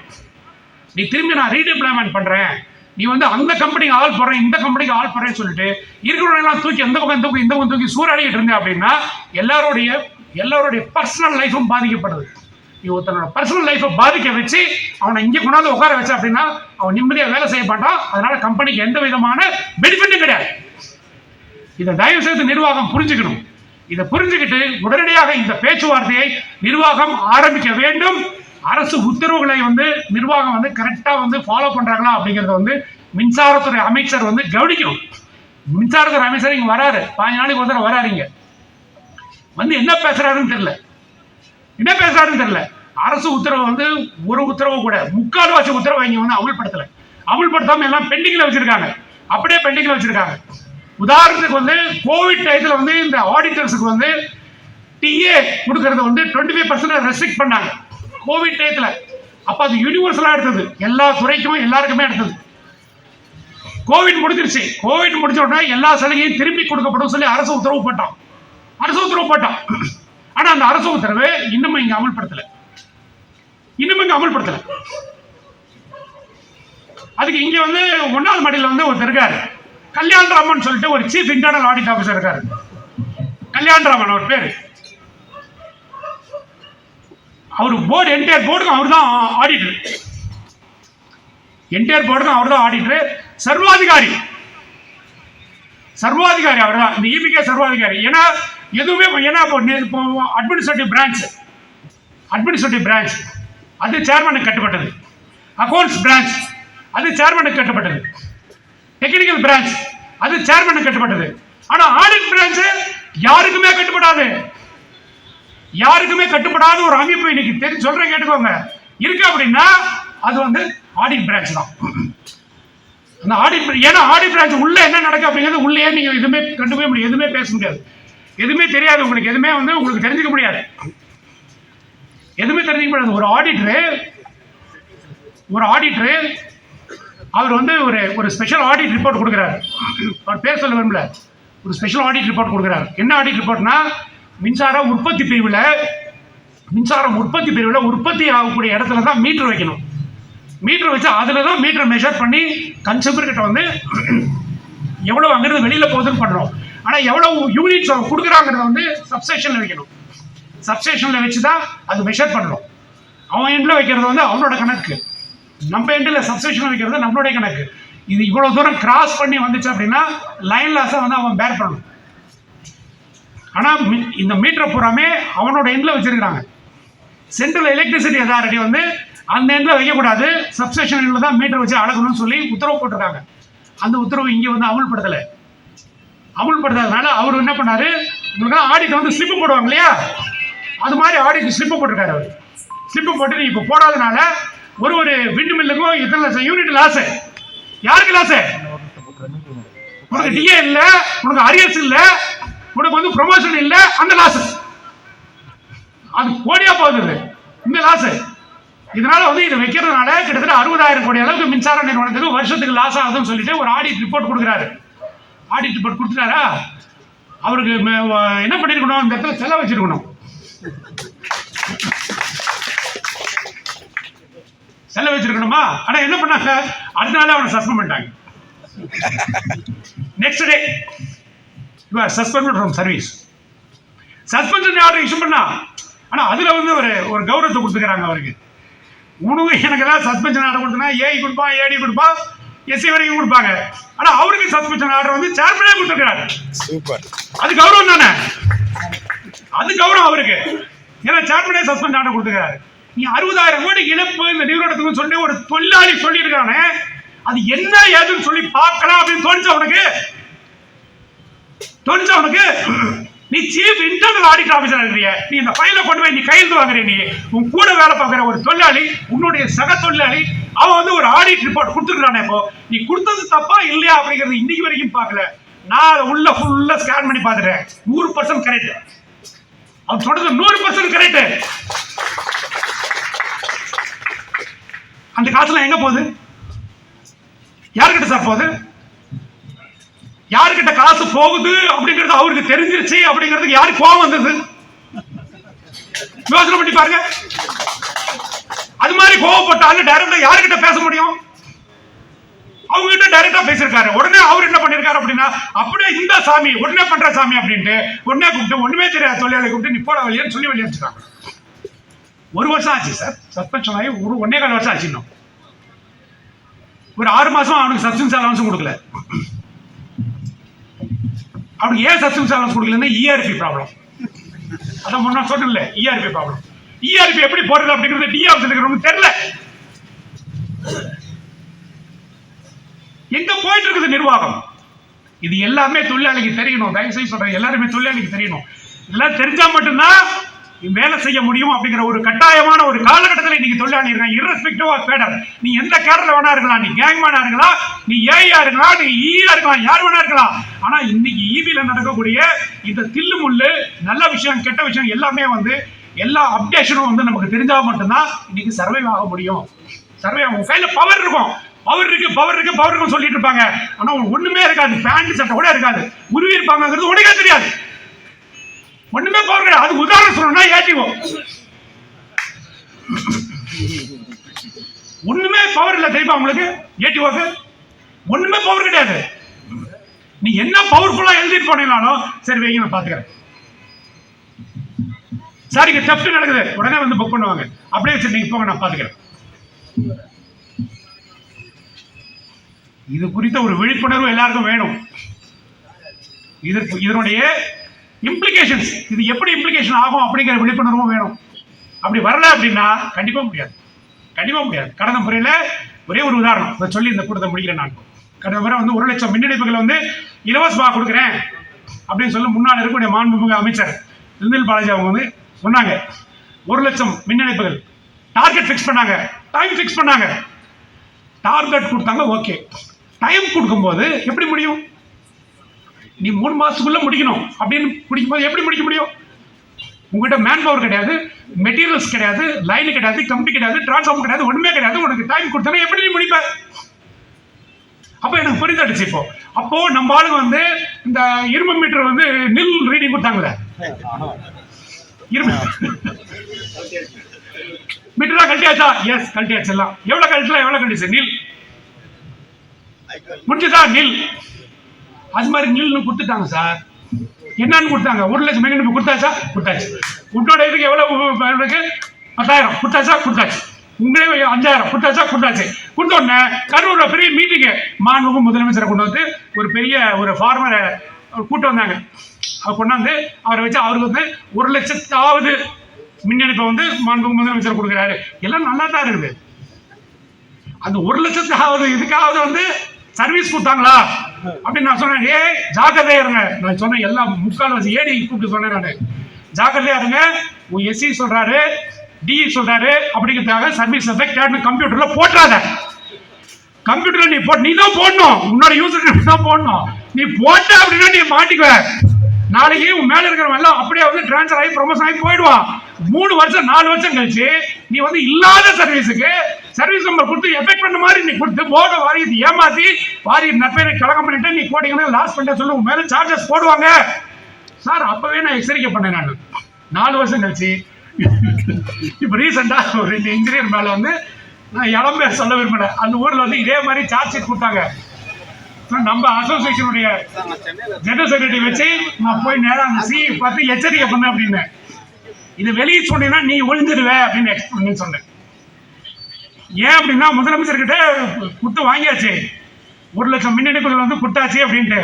நீ திரும்பி நான் ரீடிப்ளாய்மெண்ட் பண்றேன், நீ வந்து அந்த கம்பெனிக்கு ஆள் போடுறேன் இந்த கம்பெனிக்கு ஆள் போடுறேன்னு சொல்லிட்டு இருக்கிறவங்க தூக்கி எந்த பக்கம் இந்த பக்கம் தூக்கி சூறாடிக்கிட்டு இருந்தேன் அப்படின்னா எல்லாருடைய பர்சனல் லைஃபும் பாதிக்கப்படுது. நீ ஒருத்தனோட பர்சனல் லைஃபை பாதிக்க வச்சு அவனை இங்கே கொண்டாந்து உட்கார வச்ச அப்படின்னா அவன் நிம்மதியாக வேலை செய்ய மாட்டான். அதனால கம்பெனிக்கு எந்த விதமான பெனிஃபிட்டும் கிடையாது. இதை தயவு செய்து நிர்வாகம் புரிஞ்சுக்கணும். இதை புரிஞ்சுக்கிட்டு உடனடியாக இந்த பேச்சுவார்த்தையை நிர்வாகம் ஆரம்பிக்க வேண்டும். அரசு உத்தரவுகளை வந்து நிர்வாகம் வந்து கரெக்டா வந்து ஃபாலோ பண்றாங்களா அப்படிங்கறத வந்து மின்சாரத்துறை அமைச்சர் வந்து கவனிக்கணும். மின்சாரத்துறை அமைச்சர் இங்க வராரு, 15 நாளைக்கு ஒரு தடவை வராருங்க, வந்து என்ன பேசுறாருன்னு தெரியல. அரசு உத்தரவு வந்து ஒரு உத்தரவு கூட 3/4 உத்தரவு இங்க வந்து அமல்படுத்தாம எல்லாம் பெண்டிங்ல வச்சிருக்காங்க, அப்படியே பெண்டிங்ல வச்சிருக்காங்க. உதாரணத்துக்கு வந்து கோவிட் டயத்தில் வந்து இந்த ஆடிட்டர்ஸுக்கு வந்து டிஏ கொடுக்கறது வந்து 25% ரெஸ்ட்ரிக்ட் பண்ணாங்க கோவிட் டயத்தில். அப்போ அது யூனிவர்சலாக எடுத்தது, எல்லா துறைக்கும் எல்லாருக்குமே எடுத்தது. கோவிட் முடிஞ்சிருச்சு. கோவிட் முடிஞ்ச உடனே எல்லா சலுகையும் திருப்பி கொடுக்கப்படும் சொல்லி அரசு உத்தரவு போட்டான். ஆனா அந்த அரசு உத்தரவு இன்னும் இங்க அமல்படுத்தல. அதுக்கு இங்க வந்து 1வது மாடியில் வந்து ஒருத்தர் இருக்காரு, கல்யாணராமன் சொல்லிட்டு ஒரு சீஃப் இன்டர்னல் ஆடிட் ஆஃபீஸர் இருக்காரு. கல்யாணராமன் அவர் பேரு. அவர் போர்டு என்டையர் போர்டுக்கும் அவர் தான் ஆடிட்டர். சர்வாதிகாரி அவர் தான். இந்த இபிகே சர்வாதிகாரி. ஏன்னா எதுவுமே இப்போ அட்மினிஸ்ட்ரேட்டிவ் பிரான்ச் அது சேர்மனுக்கு கட்டுப்பட்டது. அக்கௌண்ட்ஸ் பிரான்ச் அது சேர்மனுக்கு கட்டுப்பட்டது. டெக்னிக்கல் பிரான்ச் அது சேர்மனுக்கு கட்டுப்பட்டது. ஆனா ஆடிட் பிரான்ச் யாருக்குமே கட்டுப்படாத ஒரு அமைப்பு இன்னைக்கு சொல்றேன் கேட்டுக்கோங்க இருக்கு அப்படின்னா அது வந்து ஆடிட் பிரான்ச் தான். அந்த ஆடிட் பிரான்ச் உள்ள என்ன நடக்கும் அப்படிங்கிறது உள்ளே நீங்க எதுவுமே கண்டுக்கவே முடியாது, எதுவுமே பேச முடியாது, எதுவுமே தெரியாது உங்களுக்கு, எதுவுமே வந்து உங்களுக்கு தெரிஞ்சுக்க முடியாது. ஒரு ஆடிட்டர் அவர் வந்து ஒரு ஸ்பெஷல் ஆடிட் ரிப்போர்ட் கொடுக்குறாரு. அவர் பேர் சொல்ல விரும்பல. ஒரு ஸ்பெஷல் ஆடிட் ரிப்போர்ட் கொடுக்குறாரு. என்ன ஆடிட் ரிப்போர்ட்னா, மின்சாரம் உற்பத்தி பிரிவில் உற்பத்தி ஆகக்கூடிய இடத்துல தான் மீட்டர் வைக்கணும். மீட்டர் வச்சு அதில் தான் மீட்டர் மெஷர் பண்ணி கன்சூமர் கிட்ட வந்து எவ்வளோ அங்கிருந்து வெளியில் போகுதுன்னு பண்ணுறோம். ஆனால் எவ்வளோ யூனிட்ஸ் அவங்க கொடுக்குறாங்கிறத வந்து சப்ஸ்டேஷனில் வைக்கணும். சப்ஸ்டேஷனில் வச்சு தான் அது மெஷர் பண்ணணும். அவன் எண்டில் வைக்கிறது வந்து அவனோட கணக்கு, நம்ம எண்டில் சப்ஸ்டேஷனில் வைக்கிறது நம்மளுடைய கணக்கு. இது இவ்வளோ தூரம் கிராஸ் பண்ணி வந்துச்சு அப்படின்னா லைன் லாஸை வந்து அவன் பேர் பண்ணணும். ஆனால் இந்த மீட்டரை பூராமே அவனோட எண்டில் வச்சிருக்கிறாங்க. சென்ட்ரல் எலக்ட்ரிசிட்டி அதாரிட்டி வந்து அந்த எண்டில் வைக்கக்கூடாது, சப்ஸ்டேஷன் எண்டில் தான் மீட்டர் வச்சு அளக்கணும்னு சொல்லி உத்தரவு போட்டிருக்காங்க. அந்த உத்தரவு இங்கே வந்து அமுல்படுத்தாதனால அவர் என்ன பண்ணாரு, உங்களுக்கு ஆடிட் வந்து ஸ்லிப்பு போடுவாங்க இல்லையா, அது மாதிரி ஆடிட் ஸ்லிப்பு போட்டிருக்காரு. அவர் ஸ்லிப்பு போட்டு இப்போ போடாதனால ஒரு விண்டு மில்லுக்கும் இத்தனை லட்சம் யூனிட் லாஸ். யாருக்கு லாஸ்? உனக்கு டிஏ இல்லை, உனக்கு அரியர்ஸ் இல்லை, உனக்கு வந்து ப்ரொமோஷன் இல்லை, அந்த லாஸ் அது கோடியா போகுது இந்த லாஸ். இதனால வந்து இதை வைக்கிறதுனால கிட்டத்தட்ட 60,000 கோடி அளவுக்கு மின்சார நிறுவனத்துக்கு வருஷத்துக்கு லாஸ் ஆகுதுன்னு சொல்லிட்டு ஒரு ஆடிட் ரிப்போர்ட் கொடுக்குறாரு. ஆடிட் ரிப்போர்ட் கொடுத்துட்டாரா, அவருக்கு என்ன பண்ணிருக்கணும், இந்த இடத்துல செலவு வச்சிருக்கணும். செலவு வச்சிருக்கணுமா? ஆனா என்ன பண்ணாங்க, அடுத்த நாள் அவனை சஸ்பெண்ட் பண்ணிட்டாங்க. Next day you are suspended from service. Suspension order issue பண்ணா, ஆனா அதுல வந்து ஒரு கௌரவத்தை கொடுத்துக்கிறாங்க அவருக்கு. உனக்கு எனக்கு எல்லாம் சஸ்பென்ஷன் ஆர்டர் கொடுத்தனா ஏஐ கொடுப்பான், ஏடி கொடுப்பான், எஸ்சி வரைக்கும் கொடுப்பாங்க. ஆனா அவருக்கு சஸ்பென்ஷன் ஆர்டர் வந்து சேர்மனே கொடுத்துருக்காரு. சூப்பர். அது கௌரவம் தானே, அது கௌரவம் அவருக்கு. ஏன்னா சேர்மனே சஸ்பென்ஷன் ஆர்டர் கொடுத்துருக்காரு. நீ 60,000 கோடி இழப்பு இந்த நிறுவனத்துக்கு சொல்லி ஒரு தொழிலாளி சொல்லியிருக்கானே, அது என்ன ஏதுன்னு சொல்லி பார்க்கலாம் அப்படின்னு தோணுச்சு அவனுக்கு. நீ சீஃப் இன்டர்னல் ஆடிட் ஆஃபீஸர் இருக்கிறிய, நீ இந்த ஃபைலை கொண்டு போய் நீ கையெழுத்து வாங்குற, நீ உன் கூட வேலை பார்க்குற ஒரு தொழிலாளி, உன்னுடைய சக தொழிலாளி, அவன் வந்து ஒரு ஆடிட் ரிப்போர்ட் கொடுத்துருக்கானே, இப்போ நீ கொடுத்தது தப்பா இல்லையா அப்படிங்கிறது இன்னைக்கு வரைக்கும் பார்க்கல. நான் அதை உள்ள ஃபுல்லா ஸ்கேன் பண்ணி பார்த்துட்டேன். 100% கரெக்ட். அவன் சொல்றது 100% கரெக்ட். அந்த காசுலாம் எங்க போகுது? யாருக்கிட்ட சார் போகுது? யாருக்கிட்ட காசு போகுது அப்படிங்கிறது அவருக்கு தெரிஞ்சிருச்சு அப்படிங்கிறதுக்கு யாருக்கு கோபம் வந்தது? யோசனை பண்ணி பாருங்க. அது மாதிரி கோவப்பட்டாலும் டைரக்டா யாருக்கிட்ட பேச முடியும்? அவங்க கிட்ட டைரக்டா பேசிருக்காரு. உடனே அவர் என்ன பண்ணிருக்காரு அப்படின்னா, அப்படியே இந்த சாமி உடனே பண்ற சாமி அப்படின்ட்டு உடனே கூப்பிட்டு ஒண்ணுமே தெரியாது தொழிலாளி கூப்பிட்டு நீ போட வெளியேன்னு சொல்லி வெளியே வச்சுட்டாங்க. 1 வருஷம் ஆச்சு சார் சஸ்பென்ஷன் ஆகி. 1.25 வருஷம் ஆச்சு. இன்னும் ஒரு 6 மாசம் அவனுக்கு சஸ்பென்ஸ் அலவன்ஸும் கொடுக்கல. அவனுக்கு ஏன் சஸ்பென்ஸ் அலவன்ஸ் கொடுக்கலன்னா இஆர்பி ப்ராப்ளம். அதான் முன்னா சொன்னல, இஆர்பி ப்ராப்ளம். இஆர்பி எப்படி போறது அப்படிங்கிறது டி ஆஃபீஸ்ல இருக்கிறவங்க தெரியல. எங்க போயிட்டு இருக்குது நிர்வாகம்? இது எல்லாமே தொழிலாளிக்கு தெரியணும். தயவு செய்து சொல்றேன், எல்லாருமே தொழிலாளிக்கு தெரியணும். இதெல்லாம் தெரிஞ்சா மட்டும்தான் வேலை செய்ய முடியும் அப்படிங்கிற ஒரு கட்டாயமான ஒரு காலகட்டத்தில் இன்னைக்கு தொழிலாளி இருக்கான். irrespective of கேடர், நீ எந்த கேடர்ல வேணா இருக்கலாம், நீ கேங்மேனா இருக்கலாம், நீ ஏஐயா இருக்கலாம், நீ ஈயா இருக்கலாம், யார் வேணா இருக்கலாம். ஆனா இன்னைக்கு ஈபில நடக்கக்கூடிய இந்த தில்லு முள்ளு நல்ல விஷயம் கெட்ட விஷயம் எல்லாமே வந்து எல்லா அப்டேஷனும் வந்து நமக்கு தெரிஞ்சா மட்டும்தான் இன்னைக்கு சர்வைவ் ஆக முடியும். சர்வே ஆகும். கையில பவர் இருக்கும், பவர் இருக்கு சொல்லிட்டு இருப்பாங்க. ஆனா ஒண்ணுமே இருக்காது, பேண்ட் சட்டை கூட இருக்காது, உருவி இருப்பாங்கிறது உனக்கே தெரியாது. ஒண்ணுமே பவர் கிடையாது. அது உதாரணம் சொல்லணும்னா ஏடிஓ ஒண்ணுமே பவர் இல்ல தெரியுமா உங்களுக்கு? ஏடிஓக்கு ஒண்ணுமே பவர் கிடையாது. நீ என்ன பவர்ஃபுல்லா எழுதிட்டு போனீங்கனாலும் சரி வைங்க நான் பாத்துக்கிறேன். சார் இங்க தெஃப்ட் நடக்குது, உடனே வந்து புக் பண்ணுவாங்க, அப்படியே வச்சு நீங்க போங்க நான் பாத்துக்கிறேன். இது குறித்த ஒரு விழிப்புணர்வு எல்லாருக்கும் வேணும். இதனுடைய இம்ப்ளிகேஷன்ஸ், இது எப்படி இம்ப்ளிகேஷன் ஆகும் அப்படிங்கிற விழிப்புணர்வும் வேணும். அப்படி வரல அப்படின்னா கண்டிப்பா முடியாது. கடந்த முறையில் ஒரே ஒரு உதாரணம் சொல்லி இந்த கூட்டத்தை முடிக்கிறேன். நான் கடந்த முறை வந்து 1 லட்சம் மின் இணைப்புகளை வந்து இலவசமாக கொடுக்குறேன் அப்படின்னு சொல்லி முன்னாள் இருக்கக்கூடிய மாண்புமிகு அமைச்சர் செந்தில் பாலாஜி அவங்க வந்து சொன்னாங்க. 1 லட்சம் மின் இணைப்புகள் டார்கெட் ஃபிக்ஸ் பண்ணாங்க, டைம் ஃபிக்ஸ் பண்ணாங்க, டார்கெட் கொடுத்தாங்க. ஓகே, டைம் கொடுக்கும்போது எப்படி முடியும்? நீ 3 மாசத்துக்குள்ள முடிக்கணும் அப்படின்னு முடிக்கும்போது எப்படி முடிக்க முடியும்? உங்ககிட்ட மேன் பவர் கிடையாது, மெட்டீரியல்ஸ் கிடையாது, லைன் கிடையாது, கம்பி கிடையாது, டிரான்ஸ்ஃபார்மர் கிடையாது, ஒண்ணுமே கிடையாது. உனக்கு டைம் கொடுத்தா எப்படி நீ முடிப்ப? அப்ப எனக்கு புரிஞ்சிடுச்சு. இப்போ அப்போ நம்ம ஆளுங்க வந்து இந்த இரும்பு மீட்டர் வந்து நில் ரீடிங் கொடுத்தாங்களே, இரும்பு மீட்டரா கழட்டியாச்சா? எஸ் கழட்டியாச்சு. எல்லாம் எவ்வளவு கழட்டலாம், எவ்வளவு கழிச்சு நில் முடிச்சுதா நில். அது மாதிரி நில்னு கொடுத்துட்டாங்க சார். என்னன்னு கொடுத்தாங்க? 1 லட்சம் மின் இணைப்பு கொடுத்தாச்சா? கொடுத்தாச்சு. உன்னோட இதுக்கு எவ்வளவு 10,000 கொடுத்தாச்சா? கொடுத்தாச்சு. உங்களே 5,000 கொடுத்தாச்சா? கொடுத்தாச்சு. கொடுத்த உடனே கரூர்ல பெரிய மீட்டிங்கு, மாண்புமிகு முதலமைச்சரை கொண்டு வந்து ஒரு பெரிய ஒரு ஃபார்மரை கூட்டு வந்தாங்க. அவர் கொண்டாந்து அவரை வச்சு அவருக்கு வந்து 1 லட்சத்தாவது மின் இணைப்பை வந்து மாண்புமிகு முதலமைச்சர் கொடுக்குறாரு. எல்லாம் நல்லா தான் இருக்குது. அந்த 1 லட்சத்தாவது இதுக்காவது வந்து சர்வீஸ் கொடுத்தாங்களா அப்படின்னு நான் சொன்னேன். ஜாக்கிரதையா இருங்க. நான் சொன்னேன் எல்லாம் முக்கால்வாசி ஏடி கூப்பிட்டு சொன்னேன். நான் ஜாக்கிரதையா இருங்க, உன் எஸ்சி சொல்றாரு, டிஇ சொல்றாரு அப்படிங்கிறதுக்காக சர்வீஸ் எஃபெக்ட் கம்ப்யூட்டர்ல போட்டுறாத. கம்ப்யூட்டர்ல நீ தான் போடணும், உன்னோட யூசர் தான் போடணும். நீ போட்ட அப்படின்னா நீ மாட்டிக்குவ. நாளைக்கு உன் மேல இருக்கிறவன் எல்லாம் அப்படியே வந்து டிரான்ஸ்ஃபர் ஆகி ப்ரொமோஷன் ஆகி போயிடுவான். 3 வருஷம் 4 வருஷம் கழிச்சு நீ வந்து இல்லாத சர்வீஸுக்கு சர்வீஸ் நம்பர் கொடுத்து எஃபெக்ட் பண்ண மாதிரி நீ கொடுத்து போர்டு வாரியத்தை ஏமாத்தி வாரியர் நற்பெயரை கலகம் பண்ணிட்டு நீ போட்டீங்கன்னா லாஸ் பண்ணிட்ட சொல்லி உன் மேல சார்ஜஸ் போடுவாங்க சார். அப்பவே நான் எச்சரிக்கை பண்ணேன். நான் 4 வருஷம் கழிச்சு இப்ப ரீசெண்டா ஒரு 2 இன்ஜினியர் மேல வந்து நான் இடம் பேர் சொல்ல விரும்பல, அந்த ஊர்ல வந்து இதே மாதிரி சார்ஜ் ஷீட் கொடுத்தாங்க. நம்ம அசோசியேஷனுடைய ஜெனரல் செக்ரட்டரி வச்சு நான் போய் நேரம் அந்த சி பார்த்து எச்சரிக்கை பண்ண அப்படின்னு, இது வெளியே சொன்னீங்கன்னா நீ ஒழிஞ்சிடுவ அப்படின்னு எக்ஸ்பிளைன் சொன்னேன். ஏன் அப்படின்னா முதலமைச்சர்கிட்ட கொடுத்து வாங்கியாச்சு, 1 லட்சம் மின் இணைப்புகள் வந்து கொடுத்தாச்சு அப்படின்ட்டு.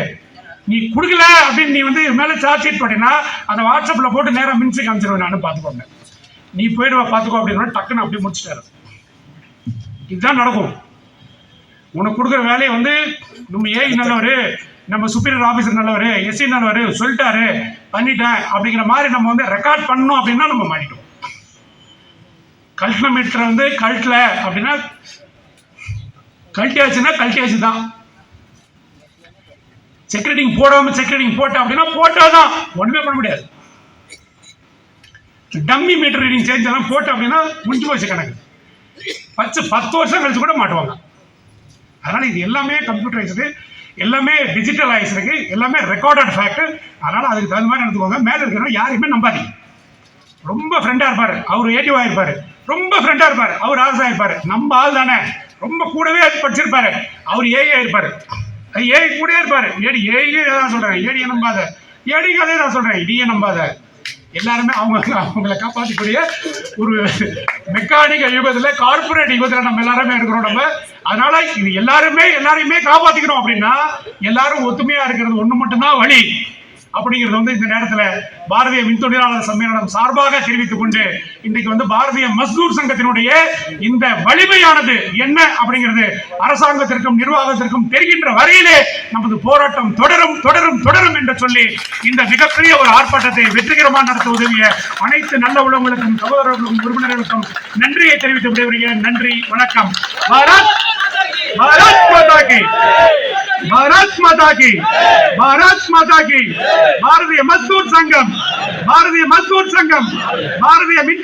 நீ கொடுக்கல அப்படின்னு நீ வந்து மேலே சார்ஜ் ஷீட் போட்டீங்கன்னா அதை வாட்ஸ்அப்பில் போட்டு நேரம் மின்சி காமிச்சிருவேன் நானும் பார்த்துக்கோங்க, நீ போயிடுவா பார்த்துக்கோ அப்படின்னு டக்குன்னு அப்படி முடிச்சுட்டாரு. இதுதான் நடக்கும். உனக்கு கொடுக்குற வேலையை வந்து நம்ம ஏஐ நல்லவர், நம்ம சுப்பீரியர் ஆஃபீஸர் நல்லவர், எஸ்சி நல்லவர் சொல்லிட்டாரு பண்ணிட்டேன் அப்படிங்கிற மாதிரி நம்ம வந்து ரெக்கார்ட் பண்ணணும் அப்படின்னா நம்ம மாட்டிட்டோம். கல்ட்ன மீட்டர் வந்து கழட்டல அப்படின்னா கழட்டியாச்சுன்னா கழட்டியாச்சு தான். செக்ரேட்டிங் போடாம செக்ரேட்டிங் போட்ட அப்படின்னா போட்டாதான், ஒண்ணுமே பண்ண முடியாது. டம்மி மீட்டர் ரீடிங் சேஞ்ச் எல்லாம் போட்ட அப்படின்னா முடிஞ்சு போச்சு கணக்கு. 10 வருஷம் கழிச்சு கூட மாட்டுவாங்க. அதனால இது எல்லாமே கம்ப்யூட்டரைஸ்டு, எல்லாமே டிஜிட்டலைஸ் இருக்கு, எல்லாமே ரெக்கார்டட் ஃபேக்ட். அதனால அதுக்கு தகுந்த மாதிரி நடந்துக்கோங்க. மேல இருக்கிறவங்க யாரையுமே நம்பாதீங்க. ரொம்ப ஃப்ரெண்டா இருப்பாரு, அவர் ஏடிவா இருப்பாரு, ரொம்ப ஃப்ரெண்டா இருப்பாரு, அவர் ஆர்ஸா இருப்பாரு. நம்ம ஆள் தானே, ரொம்ப கூடவே படிச்சிருப்பாரு, அவர் ஏஐ இருப்பாரு, ஏஐ கூட இருப்பாரு. ஏஐயே தான் சொல்றேன், ஏடியை நம்பாத, ஏடிக்கு அதே தான் சொல்றேன், இடியை நம்பாத. எல்லாருமே அவங்களை காப்பாற்றக்கூடிய ஒரு மெக்கானிக்கல் யுகத்துல, கார்பரேட் யுகத்துல நம்ம எல்லாருமே இருக்கிறோம். நம்ம அதனால இது எல்லாரையுமே காப்பாத்திக்கணும் அப்படின்னா எல்லாரும் ஒத்துமையா இருக்கிறது ஒண்ணு மட்டும்தான் வழி. அப்படிங்கிறது வந்து இந்த நேரத்துல பாரதிய மின் தொழிலாளர் சம்மேளனம் சார்பாக தெரிவித்துக் கொண்டு இன்றைக்கு வந்து பாரதிய மஸ்தூர் சங்கத்தினுடைய இந்த வலிமையானது என்ன அப்படிங்கிறது அரசாங்கத்திற்கும் நிர்வாகத்திற்கும் தெரிகின்ற வரையிலே நமது போராட்டம் தொடரும் தொடரும் தொடரும் என்று சொல்லி இந்த மிகப்பெரிய ஒரு ஆர்ப்பாட்டத்தை வெற்றிகரமாக நடத்த உதவிய அனைத்து நல்ல உள்ளவங்களுக்கும் சகோதரர்களுக்கும் உறுப்பினர்களுக்கும் நன்றியை தெரிவித்து விடைபெறுகிறேன். நன்றி, வணக்கம். பாரத் மாதா கி, பாரத் மாதா கி, பாரத் மாதா கி. பாரதிய மஸ்தூர் சங்கம், பாரதிய மஸ்தூர் சங்கம், பாரதிய மின்